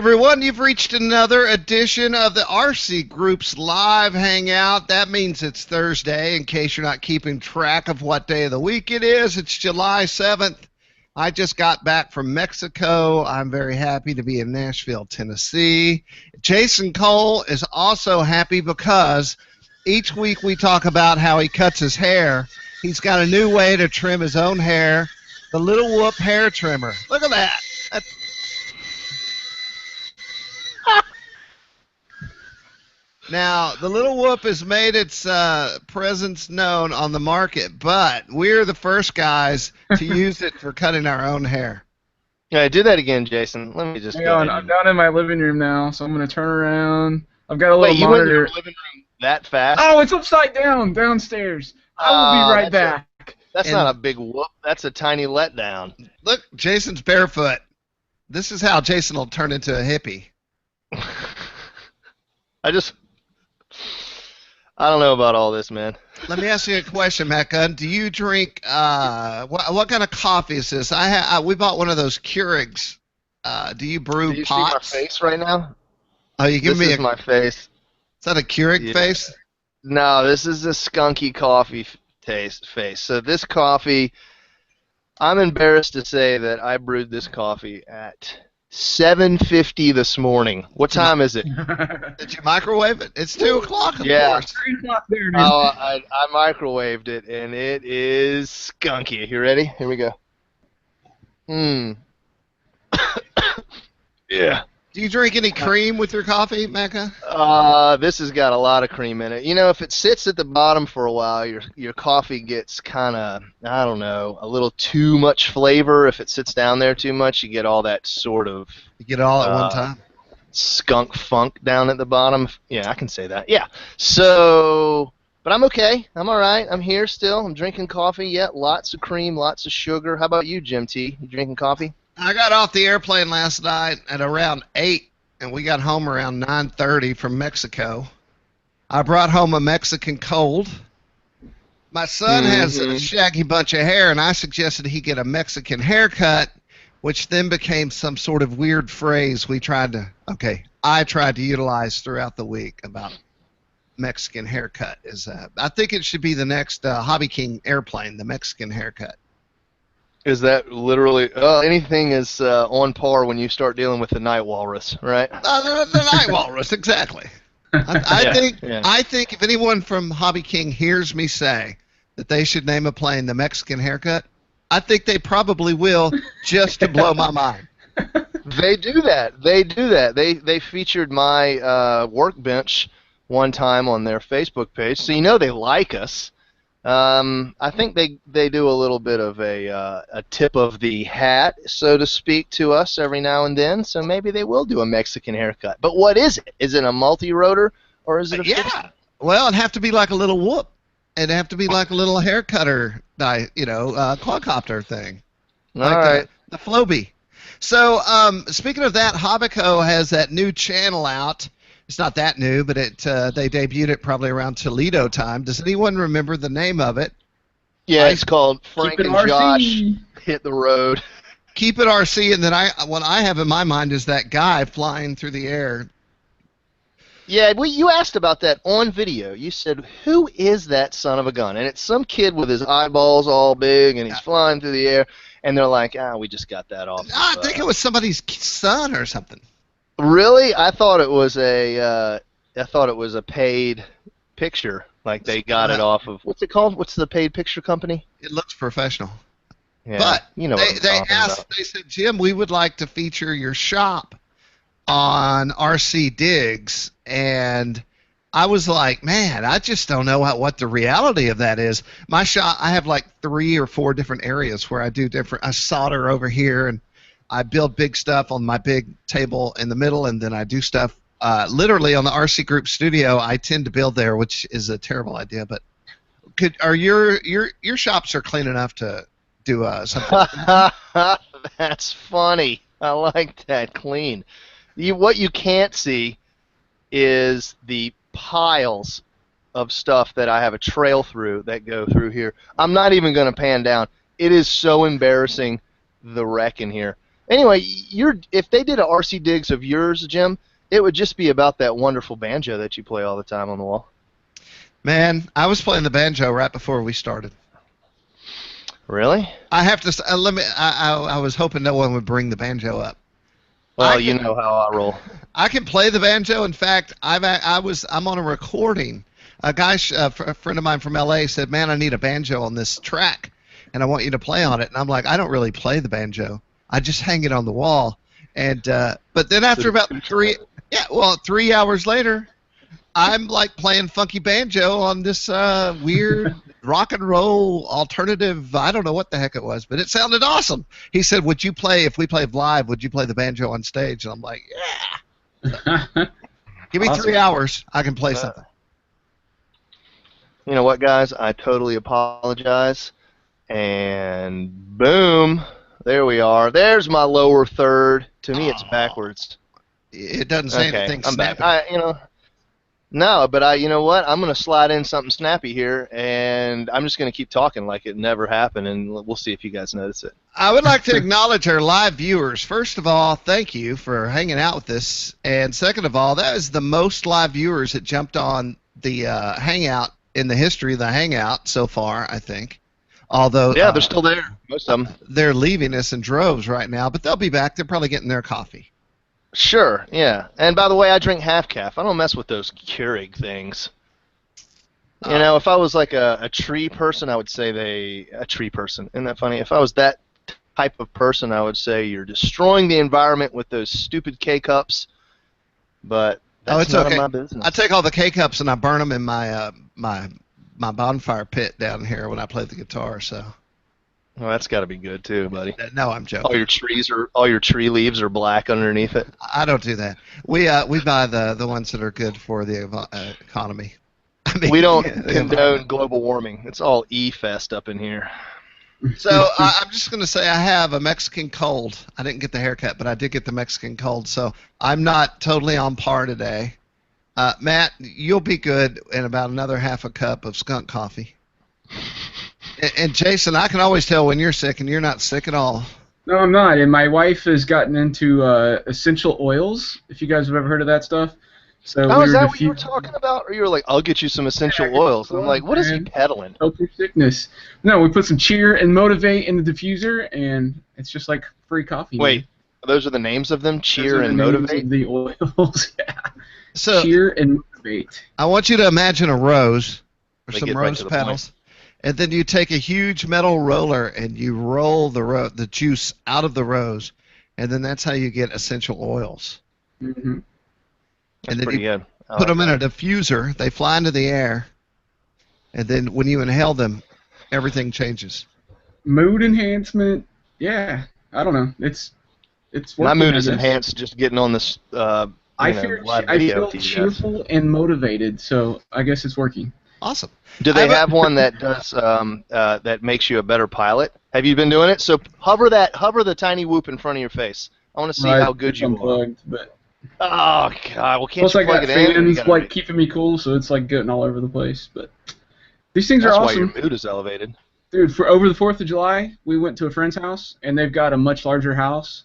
everyone. You've reached another edition of the RCGroups live hangout. That means it's Thursday, in case you're not keeping track of what day of the week it is. It's July 7th. I just got back from Mexico. I'm very happy to be in Nashville, Tennessee. Jason Cole is also happy because each week we talk about how he cuts his hair. He's got a new way to trim his own hair, the Little Whoop hair trimmer. Look at that. Now, the Little Whoop has made its presence known on the market, but we're the first guys to use it for cutting our own hair. Yeah, do that again, Jason. Let me just Hang on, I'm down in my living room now, so I'm going to turn around. I've got a little Wait, you monitor. went to your living room that fast? Oh, it's upside down, downstairs. I will be right back. That's not a big whoop. That's a tiny letdown. Look, Jason's barefoot. This is how Jason will turn into a hippie. I don't know about all this, man. Let me ask you a question, Mecca. Do you drink, what kind of coffee is this? We bought one of those Keurigs. Do you brew Do you pots? see my face right now? Oh, you give This me is my face. Is that a Keurig Yeah. face? No, this is a skunky coffee taste face. So this coffee, I'm embarrassed to say that I brewed this coffee at 7:50 this morning. What time is it? Did you microwave it? It's 2 o'clock, of Yeah. course. 3 o'clock there, dude. Oh, I microwaved it, and it is skunky. You ready? Here we go. Yeah. Do you drink any cream with your coffee, Mecca? This has got a lot of cream in it. You know, if it sits at the bottom for a while, your coffee gets kind of, I don't know, a little too much flavor. If it sits down there too much, you get all that sort of You get it all at one time? skunk funk down at the bottom. Yeah, I can say that. Yeah. So, but I'm okay. I'm all right. I'm here still. I'm drinking coffee. Yeah, lots of cream, lots of sugar. How about you, Jim T? You drinking coffee? I got off the airplane last night at around 8, and we got home around 9:30 from Mexico. I brought home a Mexican cold. My son has a shaggy bunch of hair, and I suggested he get a Mexican haircut, which then became some sort of weird phrase I tried to utilize throughout the week about Mexican haircut. I think it should be the next Hobby King airplane, the Mexican haircut. Is that literally anything is on par when you start dealing with the night walrus, right? The night walrus, exactly. I think if anyone from Hobby King hears me say that they should name a plane the Mexican haircut, I think they probably will, just to blow my mind. They do that. They featured my workbench one time on their Facebook page, so you know they like us. I think they do a little bit of a tip of the hat, so to speak, to us every now and then. So maybe they will do a Mexican haircut. But what is it? Is it a multi-rotor or is it a Yeah. Well, it'd have to be like a little whoop. It'd have to be like a little hair cutter, quadcopter thing. All right. The Floby. So speaking of that, Hobbico has that new channel out. It's not that new, but they debuted it probably around Toledo time. Does anyone remember the name of it? Yeah, it's called Frank and RC. Josh Hit the Road. Keep It RC, and then what I have in my mind is that guy flying through the air. Yeah, you asked about that on video. You said, who is that son of a gun? And it's some kid with his eyeballs all big, and he's flying through the air, and they're like, we just got that off. I think it was somebody's son or something. Really? I thought it was a paid picture. Like they got it off of, what's it called? What's the paid picture company? It looks professional. Yeah, But you know they said, Jim, we would like to feature your shop on RC Digs, and I was like, man, I just don't know what the reality of that is. My shop, I have like 3 or 4 different areas where I do I solder over here, and I build big stuff on my big table in the middle, and then I do stuff literally on the RC Group studio. I tend to build there, which is a terrible idea. But your shops are clean enough to do something? That's funny. I like that. Clean. What you can't see is the piles of stuff that I have a trail through that go through here. I'm not even going to pan down. It is so embarrassing, the wreck in here. Anyway, if they did a RC Digs of yours, Jim, it would just be about that wonderful banjo that you play all the time on the wall. Man, I was playing the banjo right before we started. Really? I have to let me. I was hoping no one would bring the banjo up. Well, you know how I roll. I can play the banjo. In fact, I'm on a recording. A friend of mine from LA said, "Man, I need a banjo on this track, and I want you to play on it." And I'm like, "I don't really play the banjo. I just hang it on the wall." And but then after about 3 hours later, I'm like playing funky banjo on this weird rock and roll alternative. I don't know what the heck it was, but it sounded awesome. He said, "Would you play if we played live? Would you play the banjo on stage?" And I'm like, "Yeah." Give me 3 hours. I can play something. You know what, guys? I totally apologize. And boom, there we are. There's my lower third. To me, it's backwards. It doesn't say anything I'm snappy. back. No, but you know what? I'm going to slide in something snappy here, and I'm just going to keep talking like it never happened, and we'll see if you guys notice it. I would like to acknowledge our live viewers. First of all, thank you for hanging out with us. And second of all, that is the most live viewers that jumped on the Hangout in the history of the Hangout so far, I think. Although yeah, they're still there, most of them. They're leaving us in droves right now, but they'll be back. They're probably getting their coffee. Sure, yeah. And by the way, I drink half calf. I don't mess with those Keurig things. You know, if I was like a tree person, I would say a tree person. Isn't that funny? If I was that type of person, I would say you're destroying the environment with those stupid K-cups. But that's none of my business. I take all the K-cups and I burn them in my my bonfire pit down here when I play the guitar. So. Well, that's got to be good too, buddy. No, I'm joking. All your tree leaves are black underneath it. I don't do that. We buy the ones that are good for the economy. I mean, we don't condone global warming. It's all E-fest up in here. So I'm just going to say I have a Mexican cold. I didn't get the haircut, but I did get the Mexican cold. So I'm not totally on par today. Matt, you'll be good in about another half a cup of skunk coffee. And Jason, I can always tell when you're sick, and you're not sick at all. No, I'm not. And my wife has gotten into essential oils, if you guys have ever heard of that stuff. So is that what you were talking about? Or you were like, I'll get you some essential oils. And I'm like, what is he peddling? Help your sickness. No, we put some Cheer and Motivate in the diffuser, and it's just like free coffee. Wait, those are the names of them? Cheer and Motivate? The oils, yeah. So, Cheer and Motivate. I want you to imagine a rose, or some rose petals. And then you take a huge metal roller and you roll the juice out of the rose, and then that's how you get essential oils. Mm-hmm. And then you put them in a diffuser. They fly into the air, and then when you inhale them, everything changes. Mood enhancement. Yeah, I don't know. It's working. My mood is enhanced just getting on this. I feel cheerful and motivated, so I guess it's working. Awesome. Do they have one that does that makes you a better pilot? Have you been doing it? So hover the tiny whoop in front of your face. I want to see how good you are. But oh God! Well, can't plus you plug I got it in? fans like keeping me cool, so it's like getting all over the place. But these things are awesome. That's why your mood is elevated. Dude, for over the 4th of July, we went to a friend's house, and they've got a much larger house.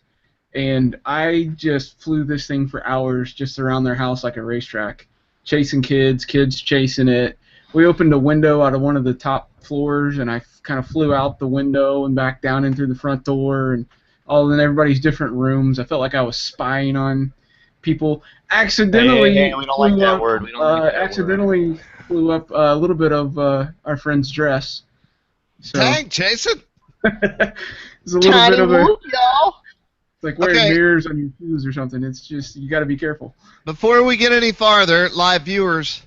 And I just flew this thing for hours just around their house like a racetrack, chasing kids chasing it. We opened a window out of one of the top floors, and I kind of flew out the window and back down in through the front door, and all in everybody's different rooms. I felt like I was spying on people. Accidentally, hey, we don't like that word. We don't like that accidentally flew up a little bit of our friend's dress. So, dang, Jason! It's a little tiny bit of whoop, y'all. Like wearing mirrors on your shoes or something. It's just, you got to be careful. Before we get any farther, live viewers,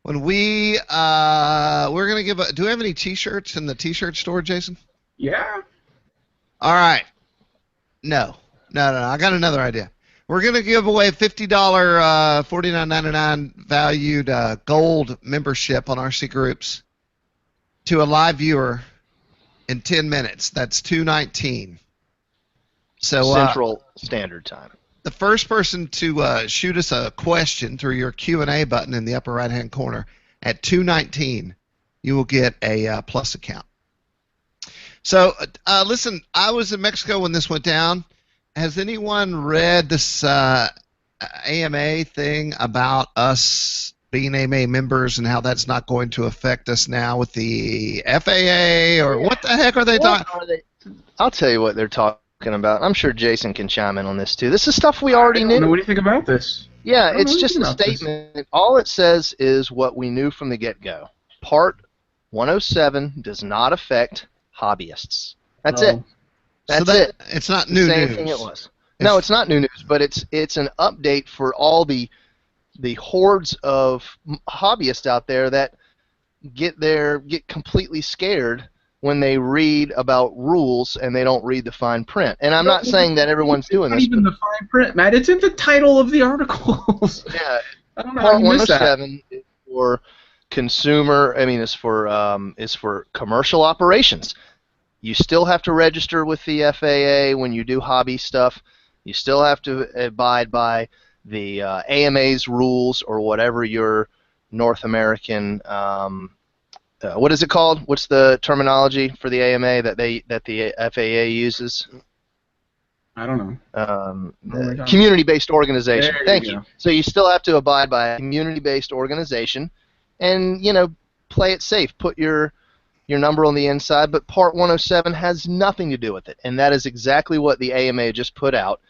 when we're gonna do we have any T-shirts in the T-shirt store, Jason? Yeah. All right. No. I got another idea. We're gonna give away $50, $49.99 valued gold membership on RCGroups to a live viewer in 10 minutes. That's 2:19. So Central Standard Time. The first person to shoot us a question through your Q&A button in the upper right-hand corner at 2:19, you will get a Plus account. So listen, I was in Mexico when this went down, has anyone read this AMA thing about us being AMA members and how that's not going to affect us now with the FAA, or what the heck are they What talking? are they? I'll tell you what they're talking about. I'm sure Jason can chime in on this too. This is stuff we already I don't know knew. what do you think about this. Yeah, I don't know it's just anything a about this. statement. All it says is what we knew from the get-go. Part 107 does not affect hobbyists. That's it. Oh, That's So that it. it's not The new same news. thing it was. No, it's not new news, but it's an update for all the hordes of hobbyists out there that get completely scared when they read about rules and they don't read the fine print. And I'm not saying that everyone's doing It's not this, even but the fine print, Matt. It's in the title of the articles. yeah, I don't know how Part you missed that. 107 is for consumer. I mean, is for commercial operations. You still have to register with the FAA when you do hobby stuff. You still have to abide by the AMA's rules or whatever your North American. What is it called? What's the terminology for the AMA that the FAA uses? I don't know. Community-based organization. There Thank you you. go. So you still have to abide by a community-based organization, and play it safe. Put your number on the inside, but Part 107 has nothing to do with it, and that is exactly what the AMA just put out.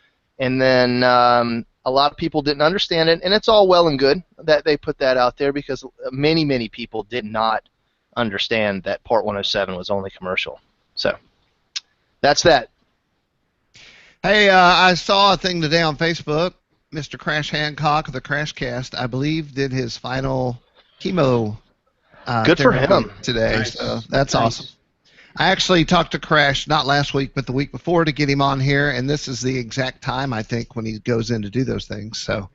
And then a lot of people didn't understand it, and it's all well and good that they put that out there because many, many people did not understand that Part 107 was only commercial. So that's that. Hey, I saw a thing today on Facebook. Mr. Crash Hancock of the Crashcast, I believe, did his final chemo Good for therapy him. today, Nice. so that's Nice. awesome. I actually talked to Crash not last week, but the week before to get him on here, and this is the exact time, I think, when he goes in to do those things. So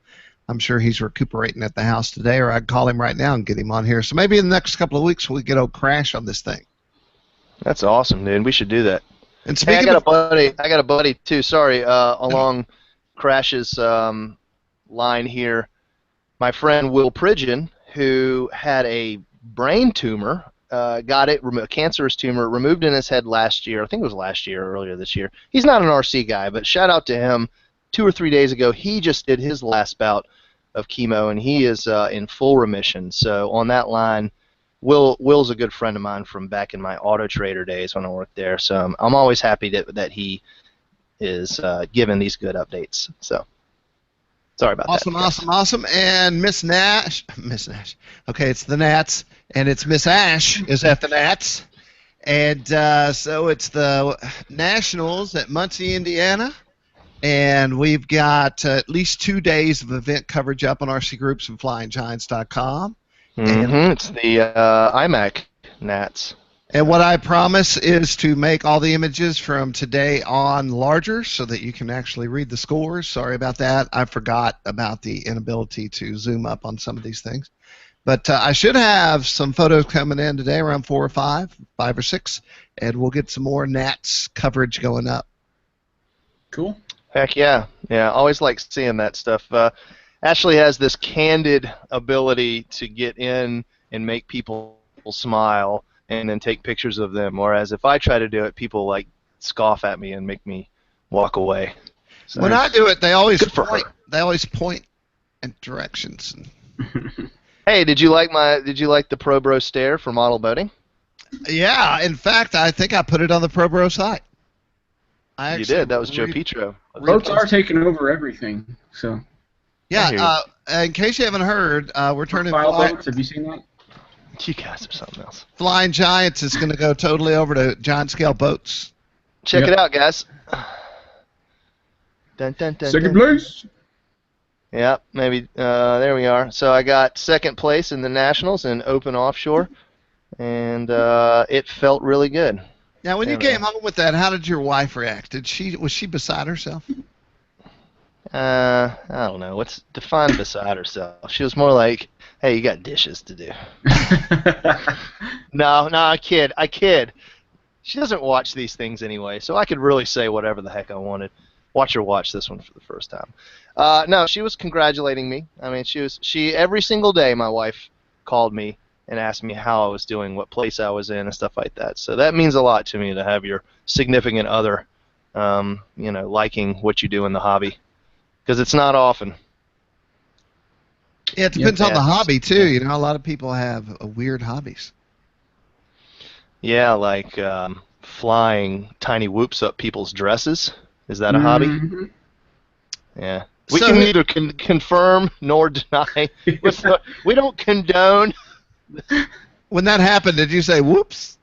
I'm sure he's recuperating at the house today, or I'd call him right now and get him on here. So maybe in the next couple of weeks we'll get old Crash on this thing. That's awesome, dude. We should do that. And Hey, speaking I got a buddy too. Sorry, along Crash's line here. My friend Will Pridgeon, who had a brain tumor, got it, a cancerous tumor, removed in his head last year. I think it was last year or earlier this year. He's not an RC guy, but shout out to him. 2 or 3 days ago, he just did his last bout of chemo, and he is in full remission. So on that line, Will's a good friend of mine from back in my Auto Trader days when I worked there. So I'm always happy that he is giving these good updates. So sorry about that. Awesome. And Miss Nash. Okay, it's the Nats, and it's Miss Ash is at the Nats. And so it's the Nationals at Muncie, Indiana. And we've got at least 2 days of event coverage up on RCGroups and FlyingGiants.com. It's the iMac Nats. And what I promise is to make all the images from today on larger so that you can actually read the scores. Sorry about that. I forgot about the inability to zoom up on some of these things. But I should have some photos coming in today around 4 or 5 or 6, and we'll get some more Nats coverage going up. Cool. Heck yeah. Yeah, always like seeing that stuff. Ashley has this candid ability to get in and make people smile and then take pictures of them, whereas if I try to do it, people like scoff at me and make me walk away. So When I do it, they always good for point. her. They always point in directions. Hey, did you like the Pro Bro stare for model boating? Yeah, in fact, I think I put it on the ProBro site. You did. That was Joe Petro. Boats are taking over everything. So Yeah, in case you haven't heard, we're turning file boats. Have you seen that? You guys are something else. Flying Giants is going to go totally over to giant scale boats. Check it out, guys. Dun, dun, dun, Second dun. place. Yeah, maybe. There we are. So I got second place in the Nationals in open offshore, and it felt really good. Now, when you came home with that, how did your wife react? Was she beside herself? I don't know. What's defined beside herself? She was more like, "Hey, you got dishes to do." No, I kid. She doesn't watch these things anyway, so I could really say whatever the heck I wanted. Watch her watch this one for the first time. No, she was congratulating me. I mean, she every single day. My wife called me and asked me how I was doing, what place I was in, and stuff like that. So that means a lot to me to have your significant other liking what you do in the hobby, because it's not often. Yeah, it depends on the Yes. hobby too. You know, a lot of people have weird hobbies. Yeah, like flying tiny whoops up people's dresses. Is that a hobby? Mm-hmm. Yeah. We So can neither confirm nor deny. We don't condone. when that happened, did you say whoops?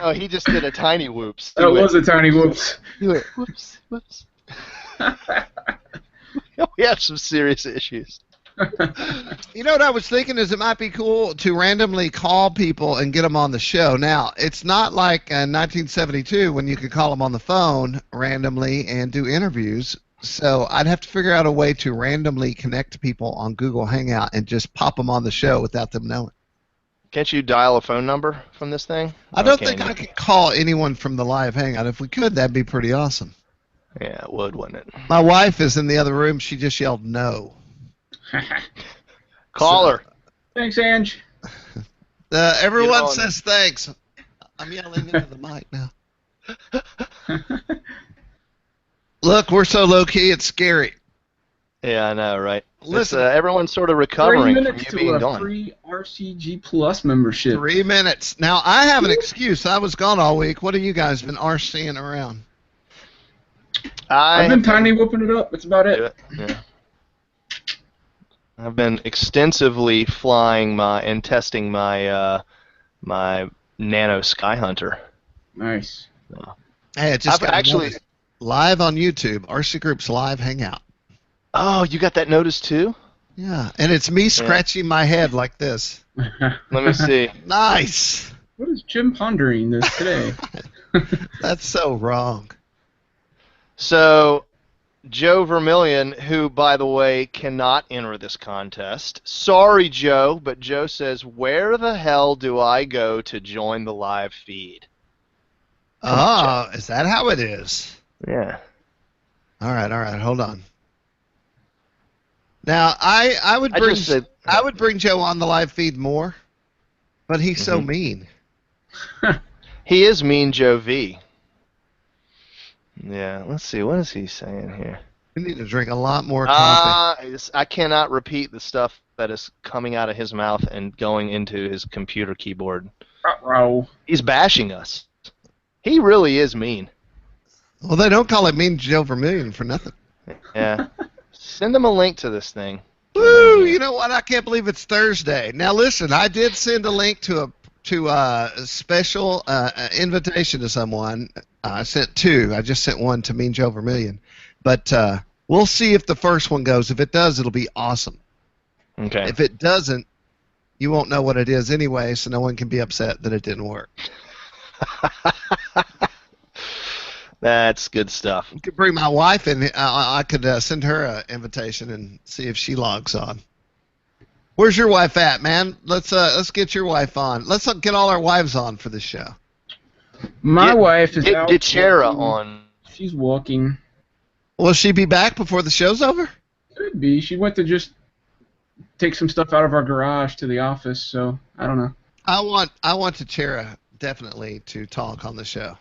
Oh, he just did a tiny whoops. That was a tiny whoops. He went whoops, whoops. We have some serious issues. You know what I was thinking is it might be cool to randomly call people and get them on the show. Now, it's not like in 1972 when you could call them on the phone randomly and do interviews. So I'd have to figure out a way to randomly connect people on Google Hangout and just pop them on the show without them knowing. Can't you dial a phone number from this thing? I don't Okay, think I could call anyone from the live Hangout. If we could, that'd be pretty awesome. Yeah, it would, wouldn't it? My wife is in the other room. She just yelled no. Call her. Thanks, Ange. Everyone says thanks. I'm yelling into the mic now. Look, we're so low key, it's scary. Yeah, I know, right? Listen, everyone's sort of 3 recovering from minutes you to being a gone. free RCG Plus membership. 3 minutes. Now, I have an excuse. I was gone all week. What have you guys been RCing around? I've been tiny whooping it up. That's about it. Yeah. I've been extensively flying and testing my my Nano Sky Hunter. Nice. Hey, it just I've got actually noticed. Live on YouTube, RCGroups Live Hangout. Oh, you got that notice too? Yeah, and it's me scratching my head like this. Let me see. Nice. What is Jim pondering this today? That's so wrong. So, Joe Vermillion, who, by the way, cannot enter this contest. Sorry, Joe, but Joe says, where the hell do I go to join the live feed? Oh, is that how it is? Yeah. All right, hold on. Now, I would bring Joe on the live feed more, but he's so mean. He is Mean Joe V. Yeah, let's see. What is he saying here? We need to drink a lot more coffee. I cannot repeat the stuff that is coming out of his mouth and going into his computer keyboard. Uh-oh. He's bashing us. He really is mean. Well, they don't call it Mean Joe Vermillion for nothing. Yeah. Send him a link to this thing. Woo! You know what? I can't believe it's Thursday. Now, listen, I did send a link to a special invitation to someone. I sent two. I just sent one to Mean Joe Vermillion. But we'll see if the first one goes. If it does, it'll be awesome. Okay. If it doesn't, you won't know what it is anyway, so no one can be upset that it didn't work. That's good stuff. You could bring my wife in. I could send her an invitation and see if she logs on. Where's your wife at, man? Let's get your wife on. Let's get all our wives on for this show. My wife is out. Get Chera on. She's walking. Will she be back before the show's over? Could be. She went to just take some stuff out of our garage to the office, so I don't know. I want Chera definitely to talk on the show.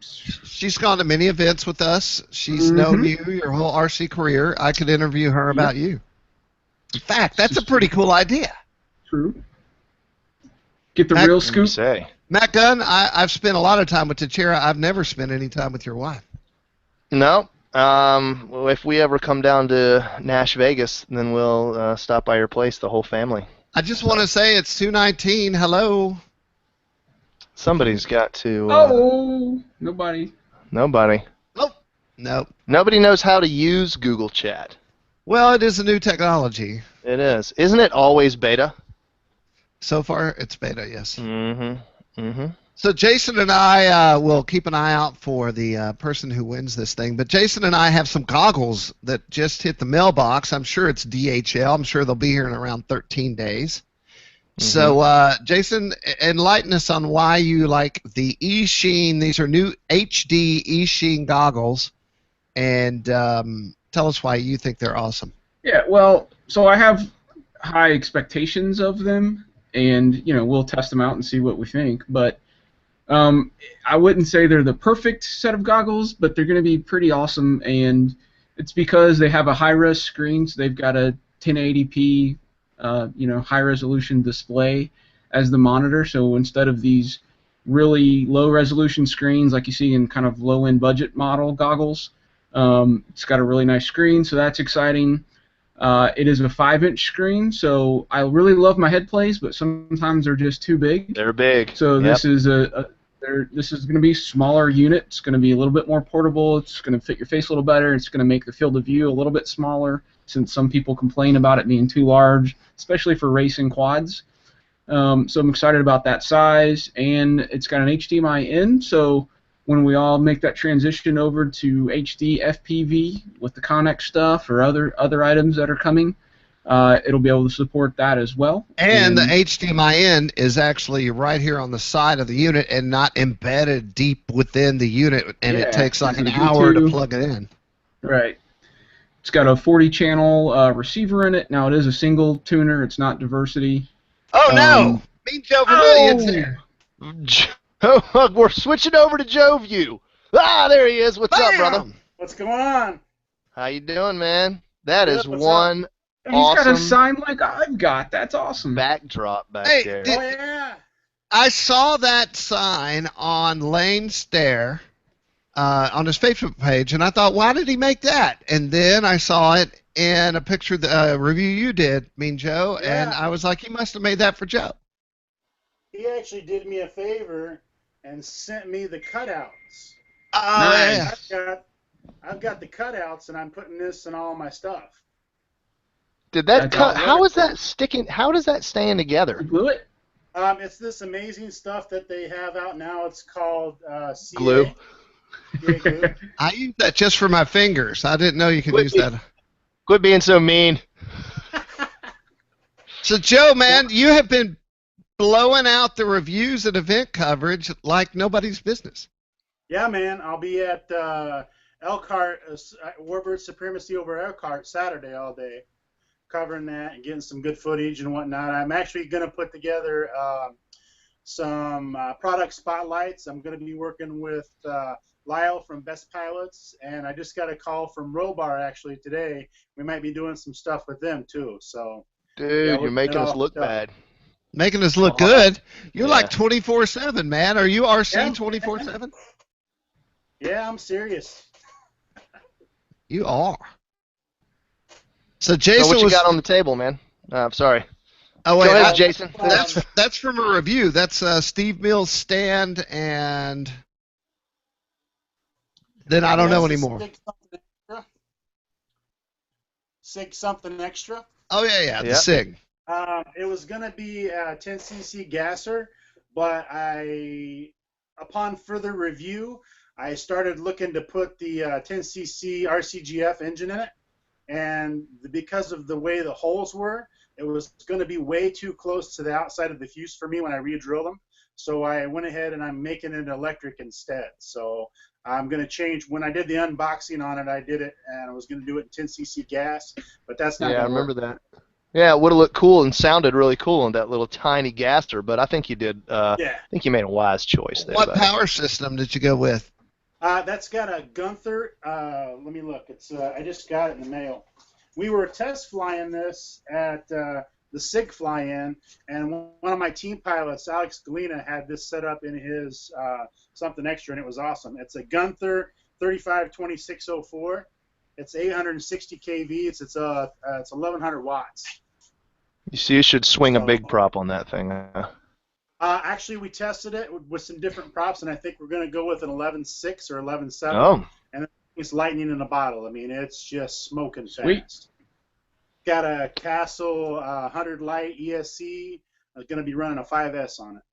She's gone to many events with us. She's known you your whole RC career. I could interview her about you. In fact, that's a pretty cool idea. True. Get the real scoop. Say. Matt Gunn, I've spent a lot of time with Tachera. I've never spent any time with your wife. No. Well, if we ever come down to Nash Vegas, then we'll stop by your place, the whole family. I just want to say it's 2:19. Hello. Somebody's got to. Nobody. Nobody. Nope. Nobody knows how to use Google Chat. Well, it is a new technology. It is. Isn't it always beta? So far, it's beta, yes. Mm-hmm. So Jason and I will keep an eye out for the person who wins this thing. But Jason and I have some goggles that just hit the mailbox. I'm sure it's DHL. I'm sure they'll be here in around 13 days. So, Jason, enlighten us on why you like the eSheen. These are new HD eSheen goggles. And tell us why you think they're awesome. Yeah, well, so I have high expectations of them. And, we'll test them out and see what we think. But Um, I wouldn't say they're the perfect set of goggles, but they're going to be pretty awesome, and it's because they have a high-res screen, so they've got a 1080p, high-resolution display as the monitor. So instead of these really low-resolution screens like you see in kind of low-end budget model goggles, it's got a really nice screen, so that's exciting. It is a 5-inch screen, so I really love my head plays, but sometimes they're just too big. They're big. So Yep. this is going to be a smaller unit. It's going to be a little bit more portable. It's going to fit your face a little better. It's going to make the field of view a little bit smaller, since some people complain about it being too large, especially for racing quads. So I'm excited about that size, and it's got an HDMI in, so when we all make that transition over to HD FPV with the Connex stuff or other items that are coming, it'll be able to support that as well. And the HDMI in is actually right here on the side of the unit and not embedded deep within the unit, and it takes like an hour to plug it in. Right. It's got a 40-channel receiver in it. Now, it is a single tuner. It's not diversity. Oh, no! Mean Joe Vermillion's here. Oh, we're switching over to Joe View. Ah, there he is. What's up, brother? What's going on? How you doing, man? That is What's one He's awesome got a sign like I've got. That's awesome. backdrop back Hey, there. Oh, yeah. I saw that sign on Lane Stair on his Facebook page, and I thought, why did he make that? And then I saw it in a picture, the review you did, Mean Joe, and I was like, he must have made that for Joe. He actually did me a favor and sent me the cutouts. Oh, Nice. yeah. I've got the cutouts, and I'm putting this in all my stuff. Did that That's cut? awesome. How is that sticking? How does that stand You together? blew it? It's this amazing stuff that they have out now. It's called CA. Glue. Yeah, glue. I use that just for my fingers. I didn't know you could use that. Quit being so mean. So, Joe, man, you have been blowing out the reviews and event coverage like nobody's business. Yeah, man. I'll be at Elkhart, Warbird Supremacy over Elkhart Saturday all day, covering that and getting some good footage and whatnot. I'm actually going to put together some product spotlights. I'm going to be working with Lyle from Best Pilots, and I just got a call from Robar actually today. We might be doing some stuff with them too. So, Dude, Yeah, you're making us look bad. Making us look good. You're Yeah. like 24/7, man. Are you RC Yeah. 24/7? yeah, I'm serious. You are. So So Jason what you was. got on the table, man? I'm sorry. Oh wait, Go ahead, Jason. that's from a review. That's Steve Mills' stand, and then I don't know Yes, anymore. Sig something extra. Oh yeah, the Yep. SIG. It was going to be a 10cc gasser, but upon further review, I started looking to put the 10cc RCGF engine in it, and because of the way the holes were, it was going to be way too close to the outside of the fuse for me when I re-drilled them. So I went ahead and I'm making it electric instead. So I'm going to change. When I did the unboxing on it, I did it, and I was going to do it in 10cc gas, but that's not Yeah, I going to work. remember that. Yeah, it would have looked cool and sounded really cool in that little tiny gasser, but I think you did. Yeah. I think you made a wise choice there. What buddy. power system did you go with? That's got a Gunther. Let me look. It's I just got it in the mail. We were test flying this at the SIG fly-in, and one of my team pilots, Alex Galena, had this set up in his something extra, and it was awesome. It's a Gunther 352604. It's 860 kV. It's 1100 watts. You see, you should swing a big prop on that thing. Actually, we tested it with some different props, and I think we're going to go with an 11.6 or 11.7. Oh, And it's lightning in a bottle. I mean, it's just smoking Sweet. fast. Got a Castle 100 Light ESC. I'm going to be running a 5S on it.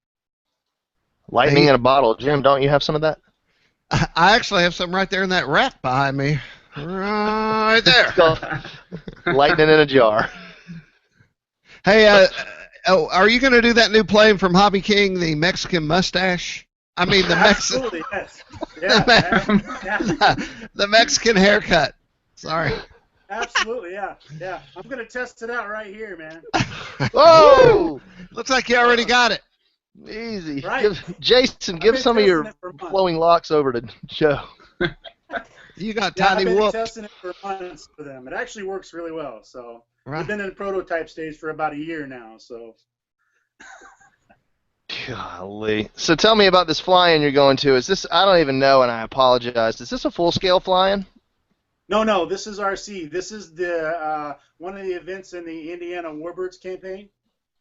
lightning in a bottle. Jim, don't you have some of that? I actually have some right there in that rack behind me. Right there. Lightning in a jar. Hey, are you going to do that new plane from Hobby King, the Mexican mustache? I mean, the Mexican. Absolutely, yes. Yeah, The Mexican haircut. Sorry. absolutely, yeah. Yeah. I'm going to test it out right here, man. Whoa! Looks like you already got it. Easy. Right. Jason, I've give been some of testing your it for months. flowing locks over to Joe. You got Yeah, tiny I've been whoop. testing it for months for them. It actually works really well. So Right. we've been in the prototype stage for about a year now. So Golly. So tell me about this fly-in you're going to. Is this, I don't even know, and I apologize. Is this a full-scale fly-in? no, this is RC. This is the one of the events in the Indiana Warbirds campaign.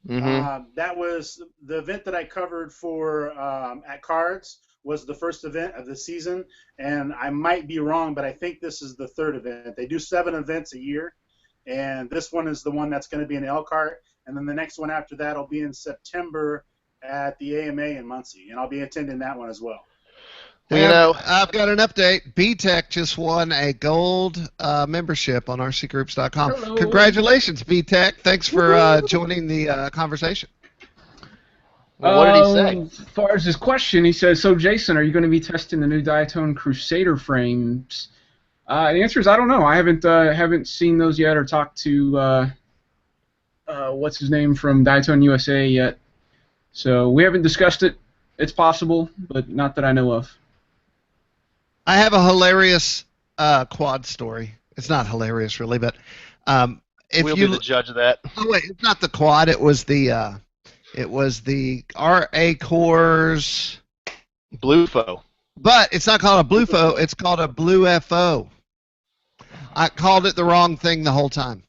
Mm-hmm. That was the event that I covered for at Cards was the first event of the season, and I might be wrong, but I think this is the third event. They do 7 events a year, and this one is the one that's going to be in Elkhart, and then the next one after that will be in September at the AMA in Muncie, and I'll be attending that one as well. Well, Hey, you know, I've got an update. BTech just won a gold membership on RCGroups.com. Hello. Congratulations, BTech. Thanks for joining the conversation. well, what did he say? As far as his question, he says, so Jason, are you going to be testing the new Diatone Crusader frames? The answer is I don't know. I haven't seen those yet or talked to what's his name from Diatone USA yet. So we haven't discussed it. It's possible, but not that I know of. I have a hilarious quad story. It's not hilarious, really, but if We'll you be the judge of that. oh wait, it's not the quad. It was the RA cores, Bluefo. but it's not called a Bluefo. It's called a Blue FO. I called it the wrong thing the whole time.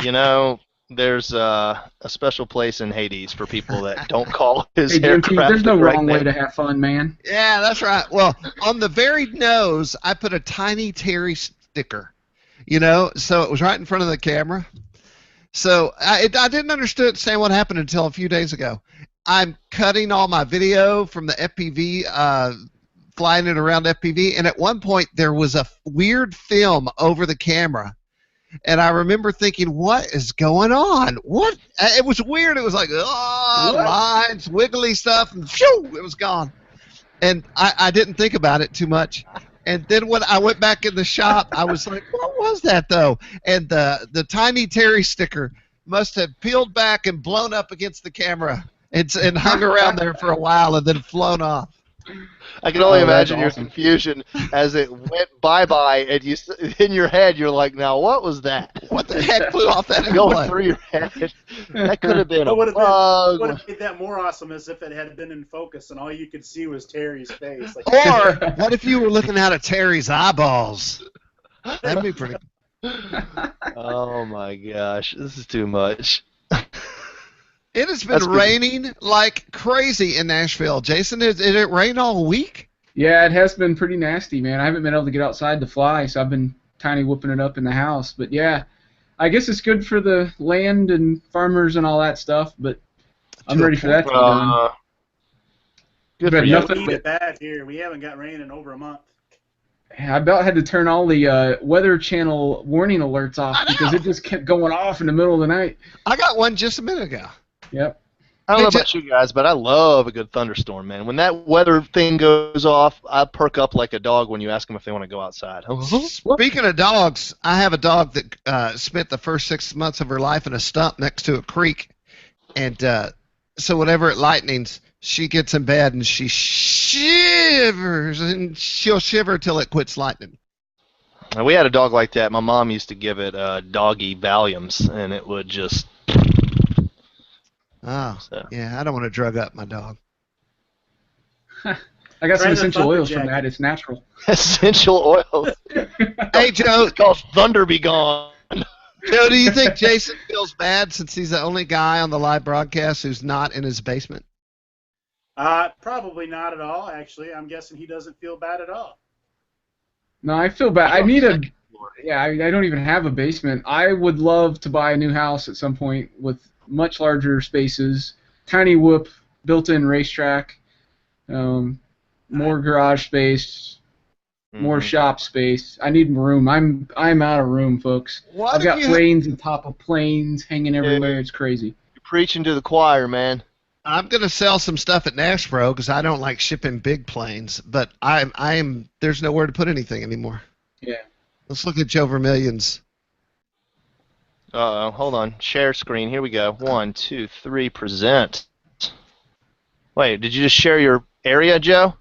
You know, there's a special place in Hades for people that don't call his Hey, Jim, aircraft there's no the right wrong way name. to have fun, man. Yeah, that's right. Well, on the very nose, I put a tiny Terry sticker, so it was right in front of the camera. So I didn't understand what happened until a few days ago. I'm cutting all my video from the FPV, flying it around FPV, and at one point there was a weird film over the camera. And I remember thinking, what is going on? What? It was weird. It was like, lines, wiggly stuff, and shoo, it was gone. And I didn't think about it too much. And then when I went back in the shop, I was like, what was that, though? And the tiny Terry sticker must have peeled back and blown up against the camera and hung around there for a while and then flown off. I can only Oh, that's imagine your awesome. confusion as it went bye-bye, and you in your head you're like, now what was that? What the heck flew off that Going airplane? through your head. That could have been a What would bug. have made that more awesome is if it had been in focus and all you could see was Terry's face. Like, Or what if you were looking out of Terry's eyeballs? That'd be pretty cool. Oh my gosh, this is too much. It has been That's good. raining like crazy in Nashville. Jason, did it rain all week? Yeah, it has been pretty nasty, man. I haven't been able to get outside to fly, so I've been tiny whooping it up in the house. But yeah, I guess it's good for the land and farmers and all that stuff, but I'm To a ready for that to be done. Good But for you. nothing- we need it bad here. We haven't got rain in over a month. I about had to turn all the Weather Channel warning alerts off I know. because it just kept going off in the middle of the night. I got one just a minute ago. Yep. I don't know Hey, about you guys, but I love a good thunderstorm, man. When that weather thing goes off, I perk up like a dog when you ask them if they want to go outside. Speaking of dogs, I have a dog that spent the first 6 months of her life in a stump next to a creek. And so whenever it lightnings, she gets in bed and she shivers, and she'll shiver till it quits lightning. We had a dog like that. My mom used to give it doggy Valiums, and it would just... Oh, So. yeah, I don't want to drug up my dog. I got some Try the essential Thunder oils from Jacket. that. It's natural. Essential oils. Hey, Joe, It's called Thunder Be Gone. Joe, do you think Jason feels bad since he's the only guy on the live broadcast who's not in his basement? Probably not at all, actually. I'm guessing he doesn't feel bad at all. No, I feel bad. I need a... Yeah, I don't even have a basement. I would love to buy a new house at some point with much larger spaces, tiny whoop, built-in racetrack, more garage space, more shop space. I need room. I'm out of room, folks. What I've if got you- planes on top of planes hanging everywhere. It's crazy. You're preaching to the choir, man. I'm gonna sell some stuff at Nashbro because I don't like shipping big planes, but I'm there's nowhere to put anything anymore. Yeah. Let's look at Joe Vermillion's. Uh-oh, hold on. Share screen. Here we go. 1, 2, 3, present. Wait, did you just share your area, Joe?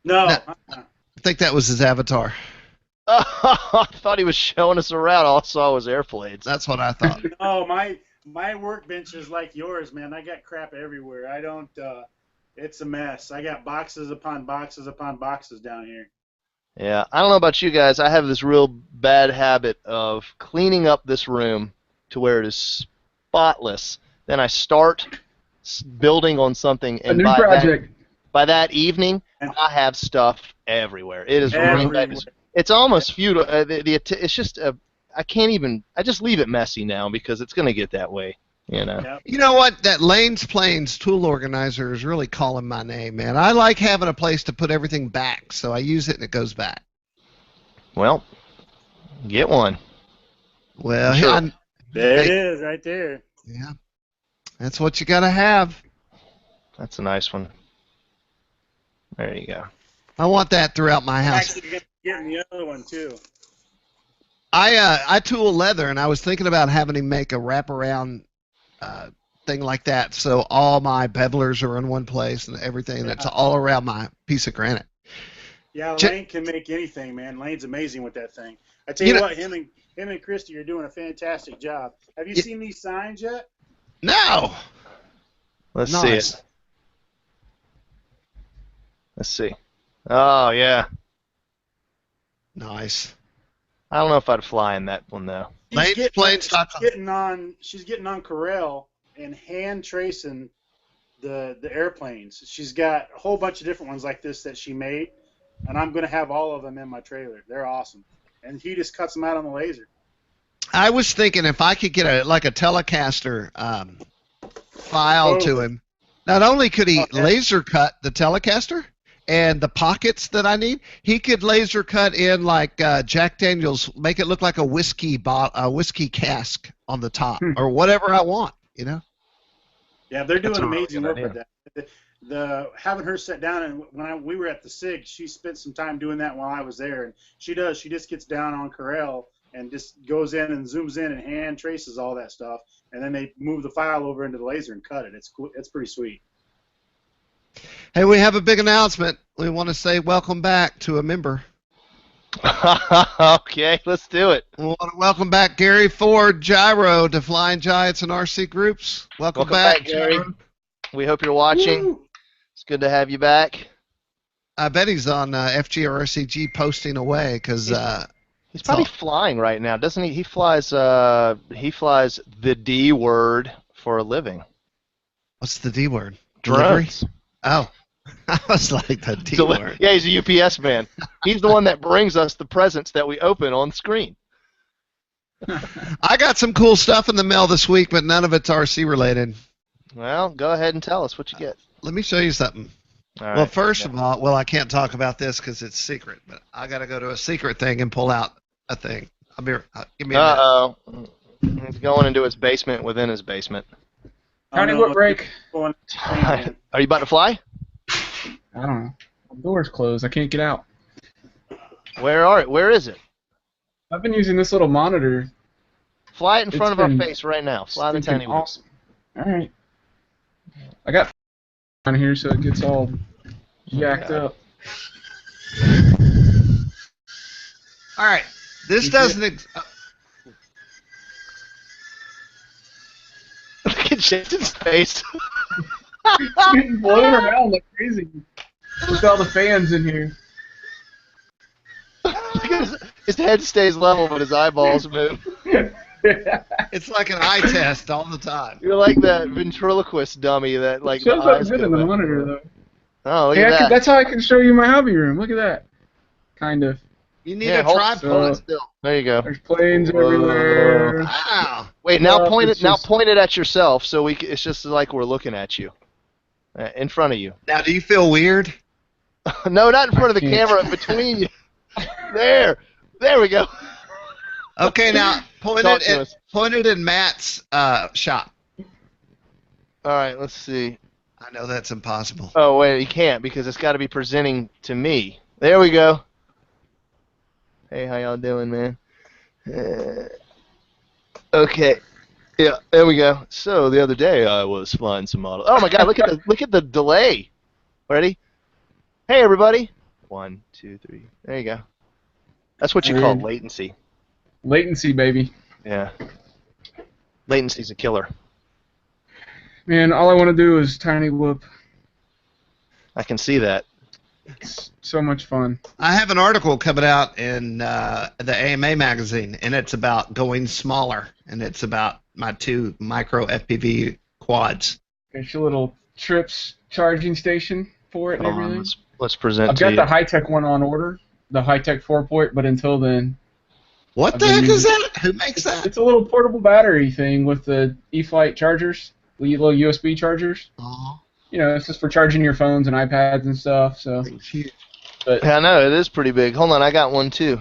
No. No. I think that was his avatar. I thought he was showing us around. All I saw was airplanes. That's what I thought. No, my workbench is like yours, man. I got crap everywhere. I don't. It's a mess. I got boxes upon boxes upon boxes down here. Yeah, I don't know about you guys. I have this real bad habit of cleaning up this room to where it is spotless. Then I start building on something, A and new project. by that evening, I have stuff everywhere. It is Everywhere. really, it's almost futile. It's just I can't even. I just leave it messy now because it's going to get that way. You know. Yep. You know what? That Lane's Plains tool organizer is really calling my name, man. I like having a place to put everything back, so I use it and it goes back. Well, get one. Well, Sure. There it is, right there. yeah, that's what you gotta have. That's a nice one. There you go. I want that throughout my I'm house. actually gonna get in the other one too. I tool leather, and I was thinking about having him make a wraparound thing like that, so all my bevelers are in one place and everything that's all around my piece of granite. Yeah, J- Lane can make anything, man. Lane's amazing with that thing. I tell you what, him and Christy are doing a fantastic job. Have you seen these signs yet? No. Let's Nice. see it. Let's see. Oh yeah. Nice. I don't know if I'd fly in that one though. Lane's Plains.com. She's getting on Corel and hand tracing the airplanes. She's got a whole bunch of different ones like this that she made, and I'm gonna have all of them in my trailer. They're awesome, and he just cuts them out on the laser. I was thinking if I could get a Telecaster file to him, not only could he laser cut the Telecaster and the pockets that I need, he could laser cut in like Jack Daniels, make it look like a whiskey cask on the top or whatever I want, you know? Yeah, they're doing That's a really amazing good work with that. The having her sit down, and we were at the SIG, she spent some time doing that while I was there, and she does. She just gets down on Corel and just goes in and zooms in and hand traces all that stuff, and then they move the file over into the laser and cut it. It's cool. It's pretty sweet. Hey, we have a big announcement. We want to say welcome back to a member. Okay, let's do it. We want to welcome back Gary Ford Gyro to Flying Giants and RC Groups. Welcome back, Gary. Gyro. We hope you're watching. Woo! It's good to have you back. I bet he's on FG or RCG posting away because He's probably flying right now, doesn't he? He flies the D word for a living. what's the D word? Delivery? Drones. Oh, I was like the D word. Yeah, he's a UPS man. He's the one that brings us the presents that we open on screen. I got some cool stuff in the mail this week, but none of it's RC related. Well, go ahead and tell us what you get. Let me show you something. All right. Well, first of all, I can't talk about this because it's secret, but I got to go to a secret thing and pull out a thing. Give me a minute. Uh-oh. He's going into his basement within his basement. Counting what break? Are you about to fly? I don't know. The door's closed. I can't get out. Where is it? I've been using this little monitor. Fly it in It's front of our been face right now. Fly the Stinking tiny one. awesome. All right. I got on here so it gets all jacked up. All right. This doesn't. Look at Jason's face. He's getting blown around like crazy. With all the fans in here. Look at his head stays level, but his eyeballs move. It's like an eye test all the time. You're like that ventriloquist dummy that like. Shows the up eyes good go in the back. monitor though. Oh, look Hey, at that. that's how I can show you my hobby room. Look at that. Kind of. You need Yeah, a hold tripod. still. There you go. There's planes Whoa. everywhere. Wow. Wait, now Well, point it. it's Now just- point it at yourself, so it's just like we're looking at you, in front of you. Now, do you feel weird? No, not in front of the can't. camera, between you. There we go. Okay, now point Talk to us. it in Matt's shop. All right, let's see. I know that's impossible. Oh wait, you can't because it's got to be presenting to me. There we go. Hey, how y'all doing, man? Okay. Yeah, there we go. So the other day I was flying some model. Oh my God! Look at the delay. Ready? Hey everybody. 1, 2, 3. There you go. That's what you call Weird. latency. Latency, baby. Yeah. Latency's a killer. Man, all I want to do is tiny whoop. I can see that. It's so much fun. I have an article coming out in the AMA magazine, and it's about going smaller, and it's about my 2 micro FPV quads. There's your little Trips charging station for it and everything. Let's present I've to got you. the high-tech one on order, the high-tech 4-port, but until then... What the heck is that? Who makes that? It's a little portable battery thing with the E-Flight chargers, the little USB chargers. Oh, You know, it's just for charging your phones and iPads and stuff, so... But Yeah, I know, it is pretty big. Hold on, I got one too.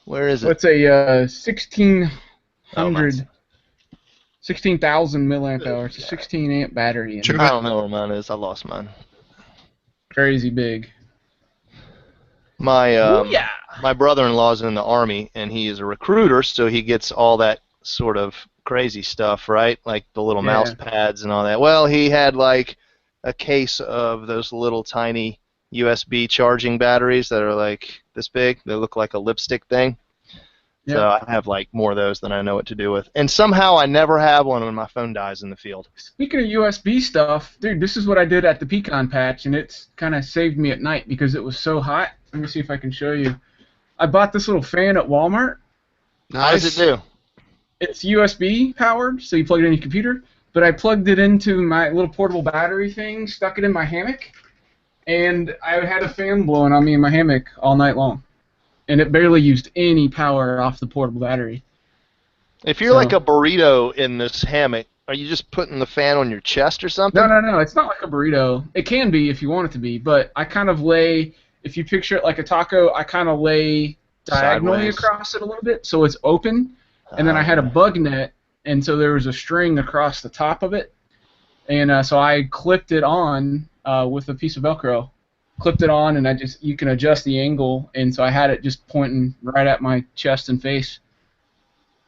Where is it? it's a 1600... mine's- 16,000 milliamp hour. It's a 16 amp battery. And Sure. I don't know where mine is. I lost mine. crazy big. My yeah. my brother-in-law's in the Army, and he is a recruiter, so he gets all that sort of crazy stuff, right? Like the little Yeah. mouse pads and all that. Well, he had like a case of those little tiny USB charging batteries that are like this big. They look like a lipstick thing. So Yeah. I have like more of those than I know what to do with. And somehow I never have one when my phone dies in the field. Speaking of USB stuff, dude, this is what I did at the pecan patch, and it's kind of saved me at night because it was so hot. Let me see if I can show you. I bought this little fan at Walmart. How does it do? It's USB powered, so you plug it in your computer. But I plugged it into my little portable battery thing, stuck it in my hammock, and I had a fan blowing on me in my hammock all night long. And it barely used any power off the portable battery. If you're So- like a burrito in this hammock, are you just putting the fan on your chest or something? No, it's not like a burrito. It can be if you want it to be, but I kind of lay, if you picture it like a taco, I kind of lay diagonally Sideways. across it a little bit so it's open, and then I had a bug net, and so there was a string across the top of it, and so I clipped it on with a piece of Velcro. Clipped it on, and you can adjust the angle, and so I had it just pointing right at my chest and face.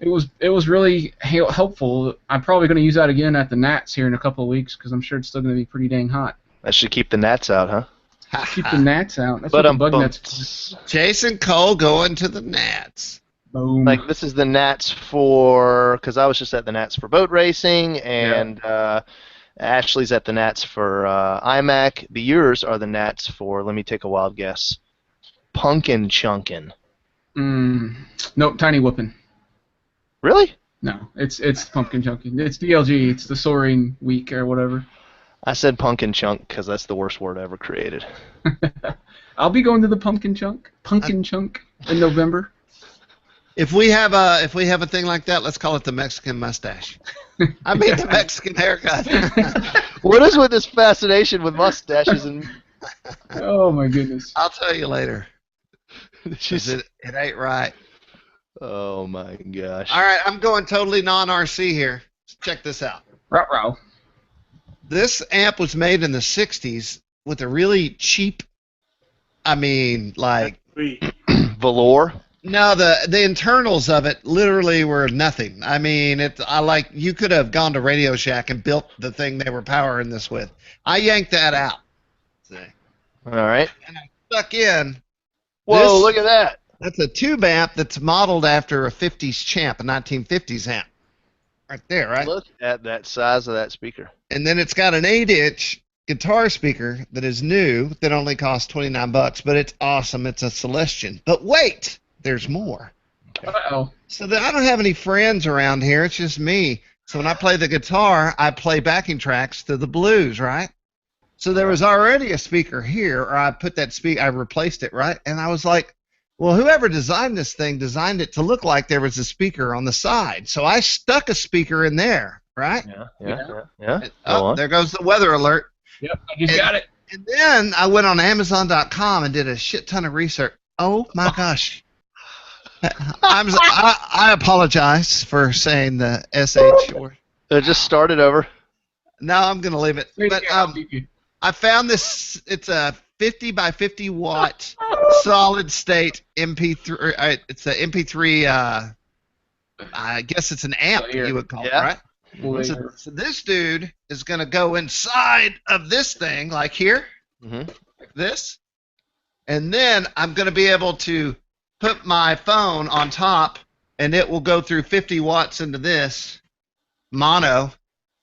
It was really helpful. I'm probably going to use that again at the Nats here in a couple of weeks because I'm sure it's still going to be pretty dang hot. That should keep the gnats out, huh? Keep the gnats out. That's But what the bug nets. Jason Cole going to the Nats. Boom. like this is the Nats for, because I was just at the Nats for boat racing, and Ashley's at the Nats for IMAC. The yours are the Nats for, let me take a wild guess, Punkin' Chunkin'. Nope, tiny whooping. Really? No, it's pumpkin chunking. It's DLG. It's the soaring week or whatever. I said pumpkin chunk because that's the worst word ever created. I'll be going to the pumpkin chunk in November. If we have a thing like that, let's call it the Mexican mustache. I mean the Mexican haircut. What is with this fascination with mustaches and? Oh my goodness. I'll tell you later. 'Cause it ain't right. Oh my gosh. All right, I'm going totally non-RC here. Check this out. Ruh-roh. This amp was made in the 60s with a really cheap, I mean, like, Sweet. Velour. no, the internals of it literally were nothing. I mean, you could have gone to Radio Shack and built the thing they were powering this with. I yanked that out. See? All right. And I stuck in. Whoa! This- Look at that. That's a tube amp that's modeled after a 50s champ, a 1950s amp. Right there, right? Look at that size of that speaker. And then it's got an 8-inch guitar speaker that is new that only costs $29, but it's awesome. It's a Celestian. But wait, there's more. Uh-oh. So I don't have any friends around here. It's just me. So when I play the guitar, I play backing tracks to the blues, right? So there was already a speaker here, or I replaced it, right? And I was like, well, whoever designed this thing designed it to look like there was a speaker on the side. So I stuck a speaker in there, right? Yeah. Go Oh, on. there goes the weather alert. Yep, I just got it. And then I went on Amazon.com and did a shit ton of research. Oh my gosh. I apologize for saying the SH word. Just start it over. No, I'm going to leave it. But I'll I found this. It's a 50 by 50 watt solid state MP3. It's an MP3. I guess it's an amp Here. you would call it, Yeah. right? Well, So, so this dude is going to go inside of this thing, like here, like this, and then I'm going to be able to put my phone on top, and it will go through 50 watts into this mono.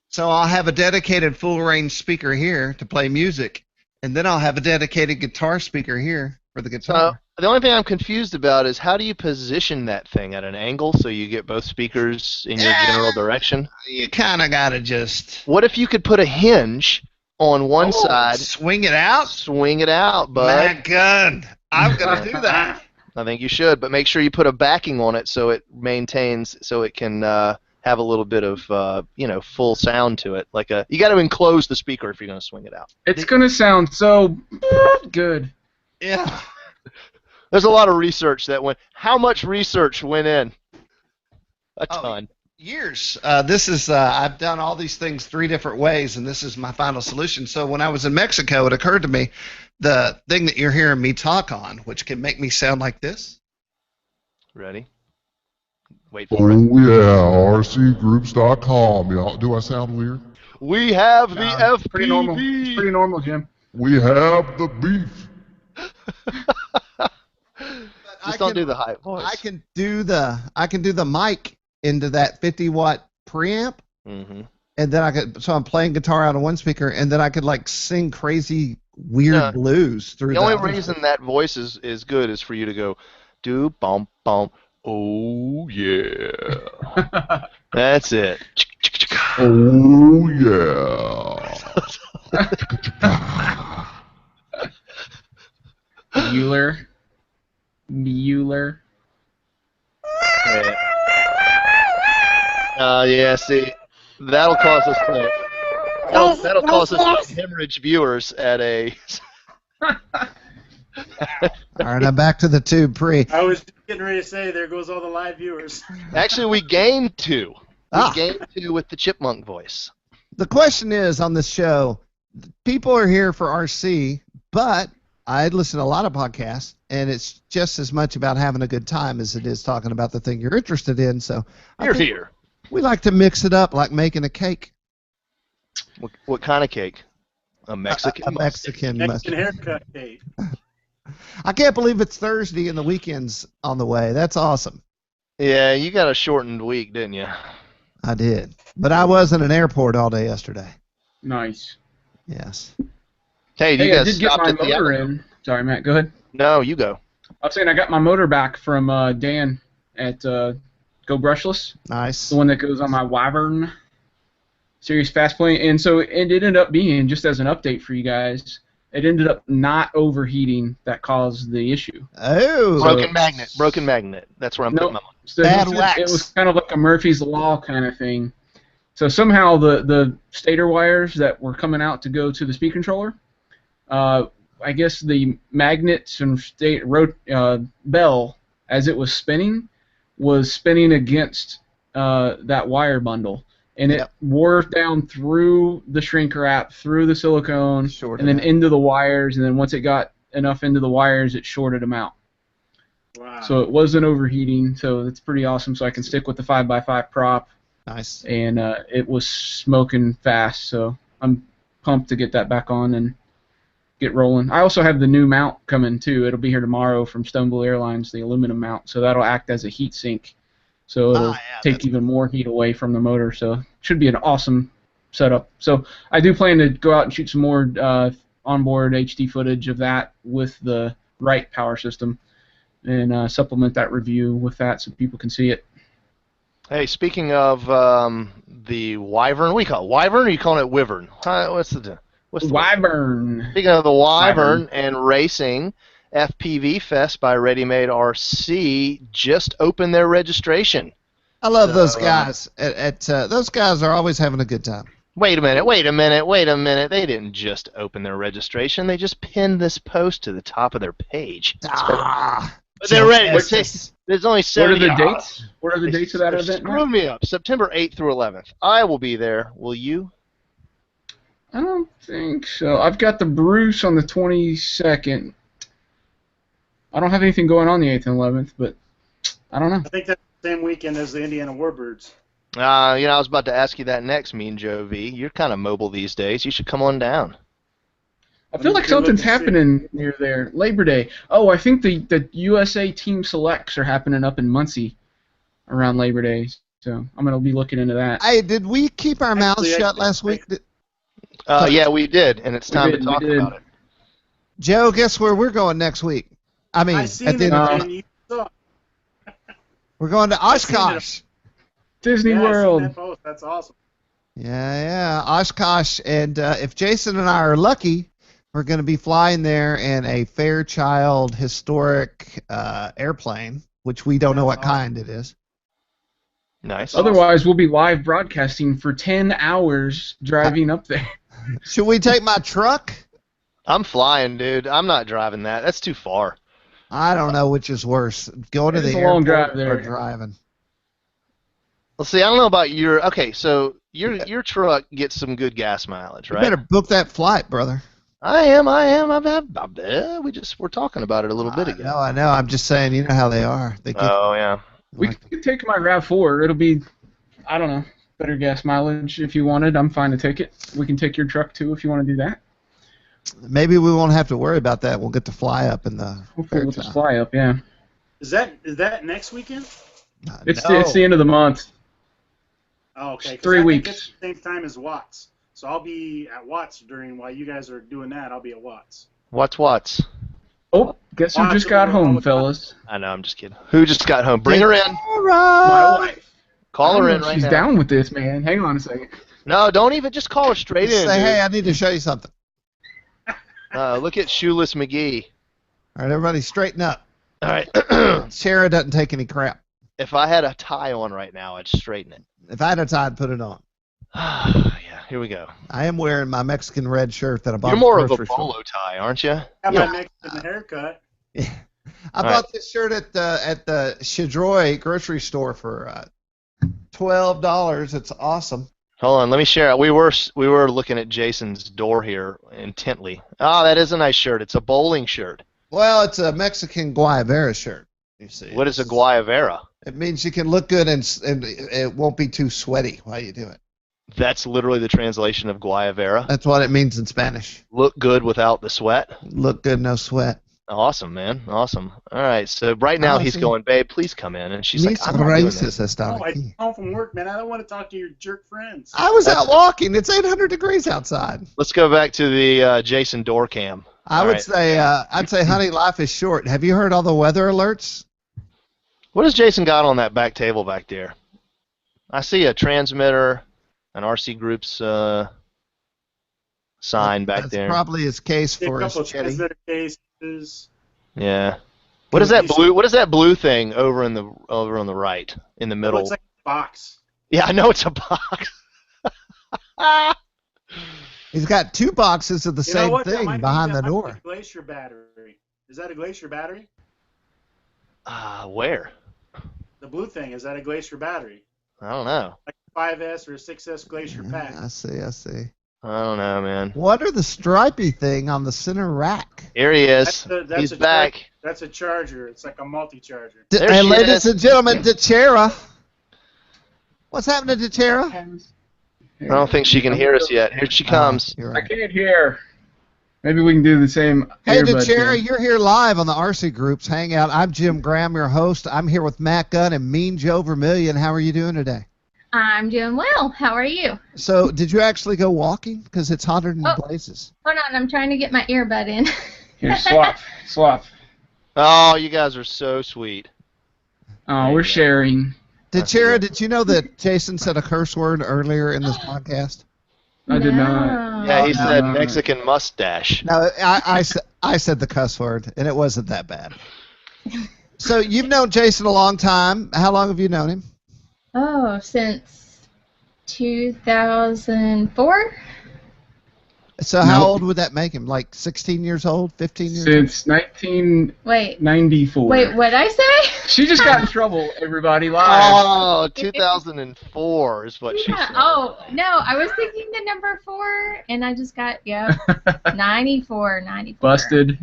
So I'll have a dedicated full-range speaker here to play music, and then I'll have a dedicated guitar speaker here for the So guitar. the only thing I'm confused about is how do you position that thing at an angle so you get both speakers in your general direction? You kind of got to just What if you could put a hinge on one side, swing it out. swing it out, bud? My gun. I'm going to do that. I think you should, but make sure you put a backing on it so it maintains, so it can have a little bit of full sound to it. You got to enclose the speaker if you're going to swing it out. it's gonna sound so good. Yeah. There's a lot of research that went. How much research went in? A Oh, ton. Years. This is I've done all these things 3 different ways, and this is my final solution. So when I was in Mexico, it occurred to me the thing that you're hearing me talk on, which can make me sound like this. Ready? Wait for it. Oh yeah, RCGroups.com. Yeah, do I sound weird? We have the FPV. Pretty normal. It's pretty normal, Jim. We have the beef. Just don't do the high voice. I can do the mic into that 50-watt preamp, Mm-hmm. and then so I'm playing guitar out of one speaker, and then I could like sing crazy weird blues through The only other reason that voice is good is for you to go, do bump bump. Oh yeah. That's it. Oh yeah. Bueller. Yeah. See, that'll cause us to that'll cause us to hemorrhage viewers at a. All right, I'm back to the tube pre. I was getting ready to say, there goes all the live viewers. Actually, we gained 2. We Ah. gained 2 with the chipmunk voice. The question is on this show, people are here for RC, but I listen to a lot of podcasts, and it's just as much about having a good time as it is talking about the thing you're interested in. So You're here. we like to mix it up like making a cake. What kind of cake? A Mexican. A Mexican. Mexican haircut date. I can't believe it's Thursday and the weekend's on the way. That's awesome. Yeah, you got a shortened week, didn't you? I did. But I was in an airport all day yesterday. Nice. Yes. Hey, you Hey, guys I did get stopped my at the motor Avenue? in. Sorry, Matt. Go ahead. No, you go. I was saying I got my motor back from Dan at Go Brushless, Nice. the one that goes on my Wyvern Series Fast Plane, and so it ended up being, just as an update for you guys, it ended up not overheating that caused the issue. Oh. Broken magnet. That's where I'm putting my money. So Bad he said wax. It was kind of like a Murphy's Law kind of thing. So somehow the stator wires that were coming out to go to the speed controller, I guess the magnets and bell, as it was spinning against that wire bundle. And it wore down through the shrink wrap, through the silicone, Shorted and then out. into the wires. And then once it got enough into the wires, it shorted them out. Wow. So it wasn't overheating, so it's pretty awesome. So I can stick with the 5x5 prop, Nice. and it was smoking fast. So I'm pumped to get that back on and get rolling. I also have the new mount coming too. It'll be here tomorrow from Stoneblue Airlines, the aluminum mount. So that'll act as a heat sink. So it'll take even more heat away from the motor. So it should be an awesome setup. So I do plan to go out and shoot some more onboard HD footage of that with the right power system, and supplement that review with that so people can see it. Hey, speaking of the Wyvern, what do you call it? Wyvern, or are you calling it Wyvern? What's the Wyvern. Speaking of the Wyvern and racing, FPV Fest by Ready Made RC just opened their registration. I love those guys. Those guys are always having a good time. Wait a minute. They didn't just open their registration. They just pinned this post to the top of their page. But they're ready. There's only 70. What are the dates? What are the dates of that event? Screw me up. September 8th through 11th. I will be there. Will you? I don't think so. I've got the Bruce on the 22nd. I don't have anything going on the 8th and 11th, but I don't know. I think that's the same weekend as the Indiana Warbirds. I was about to ask you that next, Mean Joe V. You're kind of mobile these days. You should come on down. I feel like something's happening near there. Labor Day. Oh, I think the USA Team Selects are happening up in Muncie around Labor Day. So I'm going to be looking into that. Hey, did we keep our mouths shut last week? Yeah, we did, and it's time to talk about it. Joe, guess where we're going next week? I mean, at the end of the day, we're going to Oshkosh. Disney World. That's awesome. Yeah, Oshkosh. And if Jason and I are lucky, we're going to be flying there in a Fairchild historic airplane, which we don't know what kind it is. Nice. Otherwise, we'll be live broadcasting for 10 hours driving up there. Should we take my truck? I'm flying, dude. I'm not driving that. That's too far. I don't know which is worse, going to the long drive airport there. or driving. Well, see, I don't know about your. Okay, so your truck gets some good gas mileage, right? You better book that flight, brother. I am. We're talking about it a little bit ago. I know. I'm just saying, you know how they are. Yeah. We could take my RAV4. It'll be, I don't know, better gas mileage if you wanted. I'm fine to take it. We can take your truck too if you want to do that. Maybe we won't have to worry about that. We'll get to fly up in the. Hopefully we'll just fly up, yeah. Is that next weekend? It's the end of the month. Oh, okay. 3 weeks. It's the same time as Watts. So I'll be at Watts while you guys are doing that. I'll be at Watts. Watts? Oh, guess who just got home, fellas? I know, I'm just kidding. Who just got home? Bring her in. My wife. Call her in right now. She's down with this, man. Hang on a second. No, don't even. Just call her straight in. Say, dude. hey, I need to show you something. Look at Shoeless McGee. All right, everybody, straighten up. All right. Sarah doesn't take any crap. If I had a tie on right now, I'd straighten it. If I had a tie, I'd put it on. Yeah, here we go. I am wearing my Mexican red shirt that I bought. You're more at of the a grocery bolo store. tie, aren't you? Got my Mexican haircut. Yeah. I bought this shirt at the Shadroy grocery store for $12. It's awesome. Hold on, let me share. We were looking at Jason's door here intently. Oh, that is a nice shirt. It's a bowling shirt. Well, it's a Mexican Guayabera shirt. You see. What is a Guayabera? It means you can look good and it won't be too sweaty while you do it. That's literally the translation of Guayabera. That's what it means in Spanish. Look good without the sweat. Look good, no sweat. Awesome, man. Awesome. All right. So right now he's going, babe, please come in. And she's like, I'm not doing this. I come home from work, man. I don't want to talk to your jerk friends. I was out walking. It's 800 degrees outside. Let's go back to the Jason door cam. I'd say, honey, life is short. Have you heard all the weather alerts? What has Jason got on that back table back there? I see a transmitter, an RCGroups sign back there. That's probably his case for his transmitter cases. Yeah. What is that blue? What is that blue thing over on the right in the middle? It looks like a box. Yeah, I know it's a box. He's got two boxes of the same thing behind the door. A Glacier battery. Is that a Glacier battery? Where? The blue thing, is that a Glacier battery? I don't know. Like a 5S or a 6S Glacier pack. I see. I don't know, man. What are the stripy thing on the center rack? Here he is. He's back. That's a charger. It's like a multi-charger. Hey, ladies and gentlemen, DeChera. What's happening to DeChera? I don't think she can hear us yet. Here she comes. I can't hear. Maybe we can do the same. Hey, DeChera, you're here live on the RCGroups Hangout. I'm Jim Graham, your host. I'm here with Matt Gunn and Mean Joe Vermillion. How are you doing today? I'm doing well. How are you? So, did you actually go walking? Because it's hotter than blazes. Hold on, I'm trying to get my earbud in. Here, swap. Oh, you guys are so sweet. Oh, we're sharing. DeChera, did you know that Jason said a curse word earlier in this podcast? I did not. Yeah, he said Mexican mustache. No, I said the cuss word, and it wasn't that bad. So you've known Jason a long time. How long have you known him? Oh, since 2004. So how old would that make him? Like 16 years old? 15 years old? Since 1994. Wait, what'd I say? She just got in trouble, everybody, live. Oh, 2004 is what she said. Oh, no, I was thinking the number 4, and I just got, 94. Busted.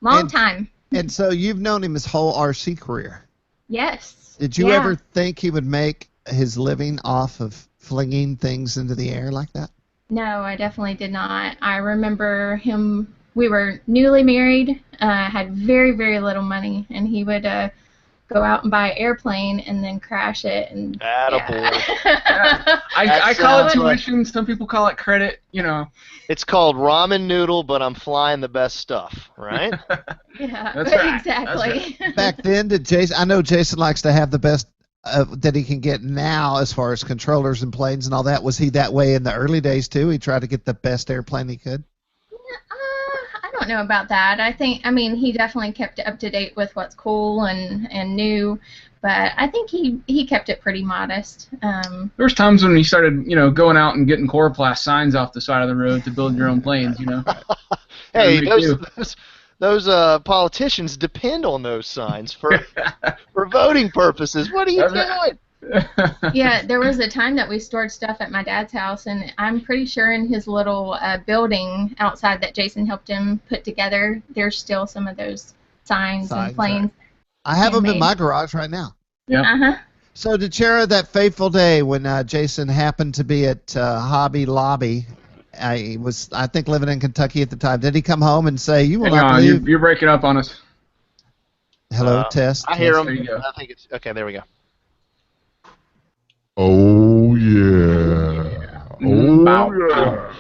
Long time. And so you've known him his whole RC career. Yes. Did you ever think he would make his living off of flinging things into the air like that? No, I definitely did not. I remember him. We were newly married, had very, very little money, and he would go out and buy an airplane and then crash it. And Attaboy. Yeah. I That call it sounds like- tuition. Some people call it credit. You know. It's called ramen noodle, but I'm flying the best stuff, right? Yeah, That's right. exactly. Back then, did Jason? I know Jason likes to have the best that he can get now as far as controllers and planes and all that. Was he that way in the early days too? He tried to get the best airplane he could. I don't know about that. I mean, he definitely kept up to date with what's cool and new, but I think he kept it pretty modest. There was times when he started, going out and getting chloroplast signs off the side of the road to build your own planes. Hey, Me those politicians depend on those signs for voting purposes. What are you doing? Yeah, there was a time that we stored stuff at my dad's house, and I'm pretty sure in his little building outside that Jason helped him put together, there's still some of those signs and planes. I have them in handmade. my garage right now. Yeah. Uh-huh. So, DeChera, that fateful day when Jason happened to be at Hobby Lobby, he was, I think, living in Kentucky at the time. Did he come home and say, "You will Hang not on, believe"? you're breaking up on us. Hello, test. I hear test. him. There you go. I think it's okay. There we go. Oh yeah. Bow. Oh yeah.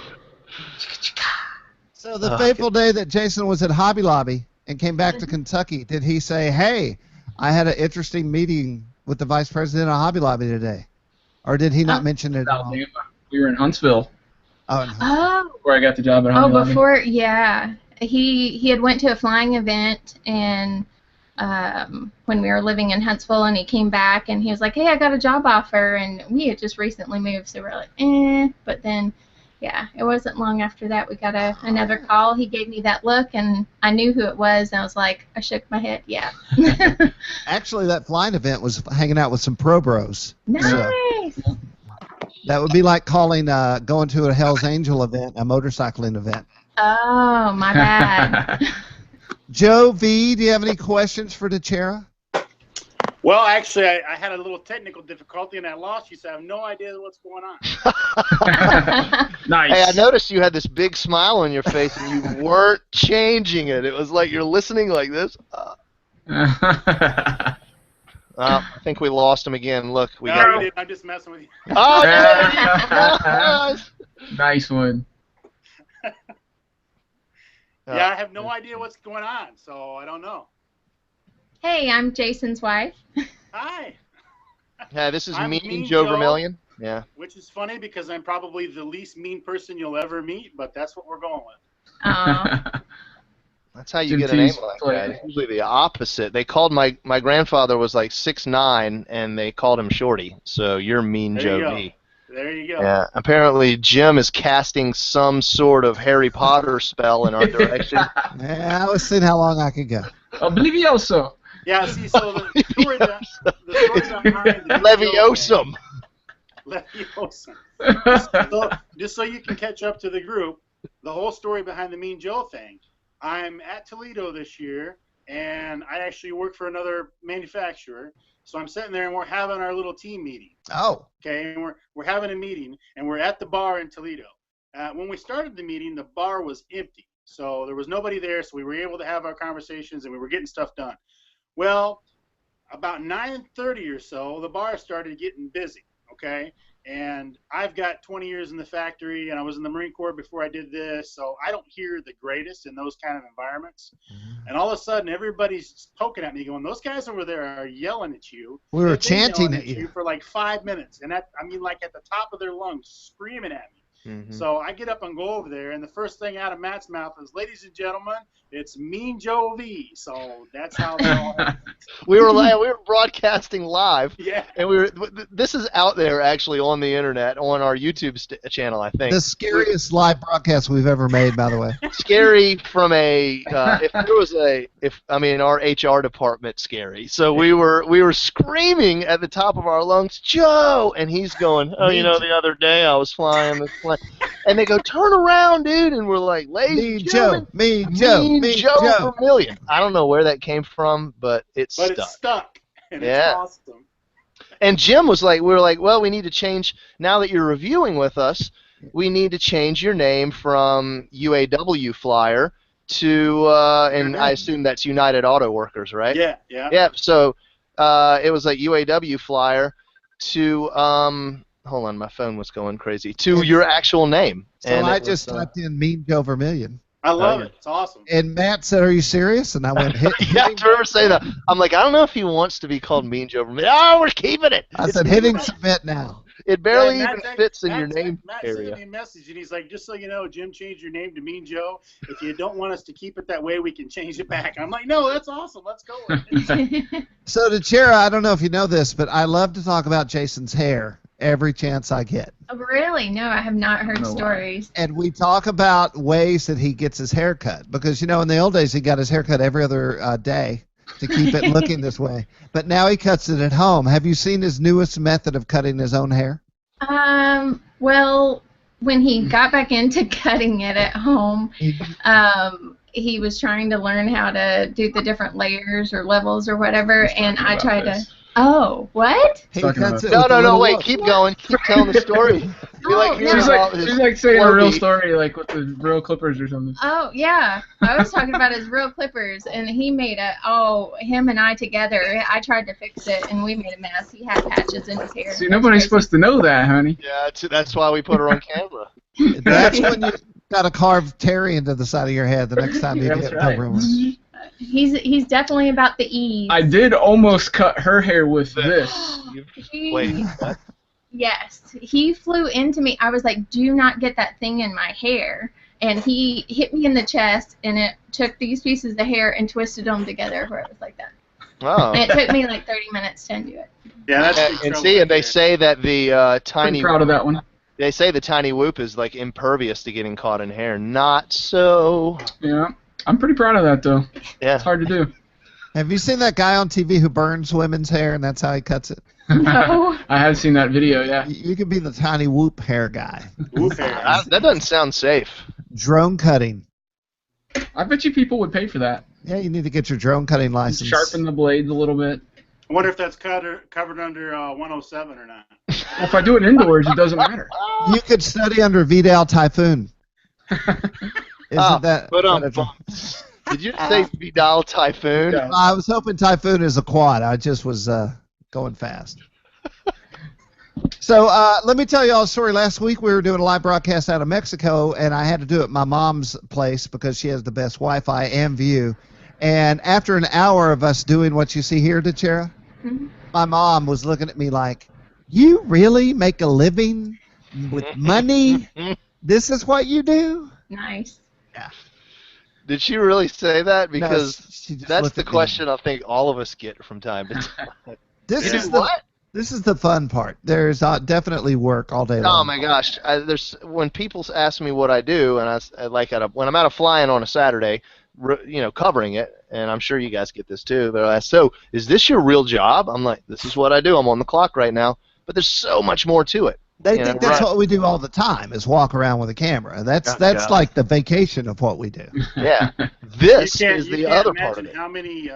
So the fateful day that Jason was at Hobby Lobby and came back to Kentucky, did he say, "Hey, I had an interesting meeting with the vice president of Hobby Lobby today," or did he not mention it at all? Alabama. We were in Huntsville Oh, no. Oh, before I got the job at Hobby Lobby. before, yeah. He had went to a flying event and when we were living in Huntsville, and he came back and he was like, "Hey, I got a job offer," and we had just recently moved, so we were like, eh. But then, yeah, it wasn't long after that we got another call. He gave me that look, and I knew who it was, and I was like, I shook my head, yeah. Actually, that flying event was hanging out with some pro bros. Nice. That would be like calling going to a Hell's Angel event, a motorcycling event. Oh, my bad. Joe V, do you have any questions for DeChera? Well, actually, I had a little technical difficulty and I lost you, so I have no idea what's going on. Nice. Hey, I noticed you had this big smile on your face and you weren't changing it. It was like you're listening like this. I think we lost him again. Look, we No, got. you didn't. I'm just messing with you. Oh, yeah. Nice one. Yeah, I have no idea what's going on, so I don't know. Hey, I'm Jason's wife. Hi. Yeah, this is I'm Mean Mean Joe Joe. Vermillion. Yeah. Which is funny because I'm probably the least mean person you'll ever meet, but that's what we're going with. That's how you get a name like Play. that. It's usually the opposite. They called my grandfather was like 6'9", and they called him Shorty. So you're Mean There Joe you go. V. There you go. Yeah. Apparently Jim is casting some sort of Harry Potter spell in our direction. Yeah, I was seeing how long I could go. Oblivioso. Yeah, see, so the story behind the Leviosa. Leviosa. So, just so you can catch up to the group, the whole story behind the Mean Joe thing. I'm at Toledo this year, and I actually work for another manufacturer. So I'm sitting there, and we're having our little team meeting. Oh. Okay, and we're having a meeting, and we're at the bar in Toledo. When we started the meeting, the bar was empty, so there was nobody there. So we were able to have our conversations, and we were getting stuff done. Well, about 9:30 or so, the bar started getting busy. Okay, and I've got 20 years in the factory, and I was in the Marine Corps before I did this, so I don't hear the greatest in those kind of environments. And all of a sudden, everybody's poking at me, going, "Those guys over there are yelling at you." We were They've been chanting yelling at you. for like 5 minutes, and that, I mean, like at the top of their lungs, screaming at me. So I get up and go over there, and the first thing out of Matt's mouth is, "Ladies and gentlemen, it's Mean Joe V." So that's how they all happened. We were broadcasting live. Yeah. And this is out there actually on the internet on our YouTube channel, I think. The scariest live broadcast we've ever made, by the way. Scary from our HR department scary. So we were screaming at the top of our lungs, "Joe!" And he's going, "Oh, the other day I was flying this plane." And they go, "Turn around, dude!" And we're like, "Ladies Mean and Joe, gentlemen, Mean Joe, Mean Mean Joe Joe. Vermillion." I don't know where that came from, but it's But stuck. it's stuck, and Yeah. it's awesome. And Jim was like, we were like, well, we need to change, now that you're reviewing with us, we need to change your name from UAW Flyer to, and I assume that's United Auto Workers, right? Yeah, yeah. Yeah, so it was like UAW Flyer to, hold on, my phone was going crazy, to your actual name. So and I it was, just typed in Mean Joe Vermillion. I love yeah. it. It's awesome. And Matt said, "Are you serious?" And I went, "Hit." Yeah, I remember saying that. I'm like, I don't know if he wants to be called Mean Joe Vermillion. Oh, we're keeping it. I said, "Hitting submit now." It barely Yeah, even fits in your Matt name sent area. me a message, and he's like, just so you know, Jim changed your name to Mean Joe. If you don't want us to keep it that way, we can change it back. I'm like, no, that's awesome. Let's go with it. So to Chera, I don't know if you know this, but I love to talk about Jason's hair every chance I get. Oh, really? No, I have not heard stories. And we talk about ways that he gets his hair cut. Because, you know, in the old days, he got his hair cut every other day to keep it looking this way. But now he cuts it at home. Have you seen his newest method of cutting his own hair? Well, when he got back into cutting it at home, he was trying to learn how to do the different layers or levels or whatever, and I tried to. Oh, what? He Talking cuts about- it with a No, little wait, look. keep going. Keep telling the story. We Oh, like no. hearing She's about like, his she's like saying a flow real beat. story, like with the real clippers or something. Oh, yeah. I was talking about his real clippers, and he made him and I together, I tried to fix it, and we made a mess. He had patches in his hair. See, nobody's supposed to know that, honey. Yeah, that's why we put her on camera. That's when you got to carve Terry into the side of your head the next time you That's get right. rumor. He's definitely about the ease. I did almost cut her hair with this. Wait, what? Yes, he flew into me. I was like, "Do not get that thing in my hair." And he hit me in the chest, and it took these pieces of hair and twisted them together where it was like that. Oh. And it took me like 30 minutes to undo it. Yeah, that's big And trouble see, and right they say that the Pretty proud of that one. they say the tiny whoop is like impervious to getting caught in hair. Not so. Yeah, I'm pretty proud of that though. Yeah. It's hard to do. Have you seen that guy on TV who burns women's hair and that's how he cuts it? No. I have seen that video. Yeah. You could be the tiny whoop hair guy. Ooh, fair. That doesn't sound safe. Drone cutting. I bet you people would pay for that. Yeah, you need to get your drone cutting license. Sharpen the blades a little bit. I wonder if that's covered under 107 or not. Well, if I do it indoors, it doesn't matter. You could study under Vidal Typhoon. Isn't that? But that a- did you say Vidal Typhoon? Yeah. I was hoping Typhoon is a quad. I just was going fast. So let me tell you all a story. Last week we were doing a live broadcast out of Mexico, and I had to do it at my mom's place because she has the best Wi-Fi and view. And after an hour of us doing what you see here, Dechera, my mom was looking at me like, "You really make a living with money? This is what you do?" Nice. Did she really say that? No, Because she just that's looked the at me. question I think all of us get from time to time. This You is do the what? This is the fun part. There's definitely work all day long. Oh my gosh! When people ask me what I do, and when I'm out of flying on a Saturday, covering it, and I'm sure you guys get this too. They're like, "So, is this your real job?" I'm like, "This is what I do. I'm on the clock right now." But there's so much more to it. They Yeah, think that's right. what we do all the time is walk around with a camera. That's Oh, God. like the vacation of what we do. Yeah, this is You the can't other part of imagine it. how many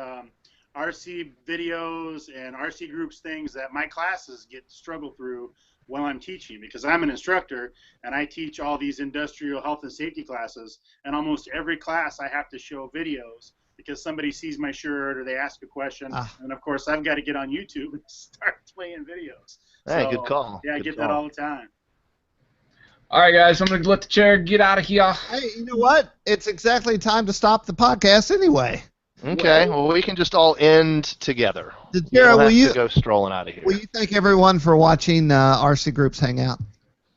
RC videos and RC groups things that my classes struggle through while I'm teaching, because I'm an instructor and I teach all these industrial health and safety classes, and almost every class I have to show videos because somebody sees my shirt or they ask a question, and of course I've got to get on YouTube and start playing videos. Hey, So, good call. Yeah, I Good get call. that all the time. All right, guys. I'm gonna let the chair get out of here. Hey, you know what? It's exactly time to stop the podcast anyway. Okay, well we can just all end together. Dechera, don't will have you to go strolling out of here. will you thank everyone for watching RC Groups Hangout?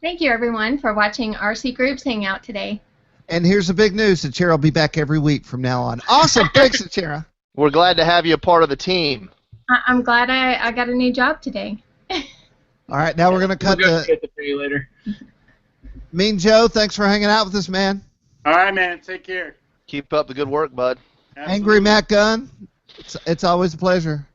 Thank you, everyone, for watching RC Groups Hangout today. And here's the big news: Dechera will be back every week from now on. Awesome, thanks, Dechera. We're glad to have you a part of the team. I'm glad I got a new job today. All right, now we're gonna cut We'll the get the pay later. Mean Joe. Thanks for hanging out with us, man. All right, man. Take care. Keep up the good work, bud. Angry Absolutely. Matt Gunn. It's always a pleasure.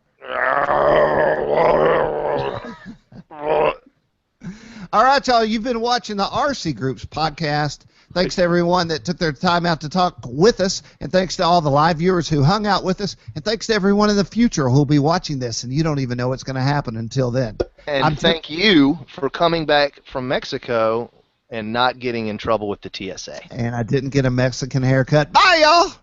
All right, y'all. You've been watching the RC Groups podcast. Thanks to everyone that took their time out to talk with us, and thanks to all the live viewers who hung out with us, and thanks to everyone in the future who'll be watching this, and you don't even know what's going to happen until then. And thank you for coming back from Mexico and not getting in trouble with the TSA. And I didn't get a Mexican haircut. Bye, y'all!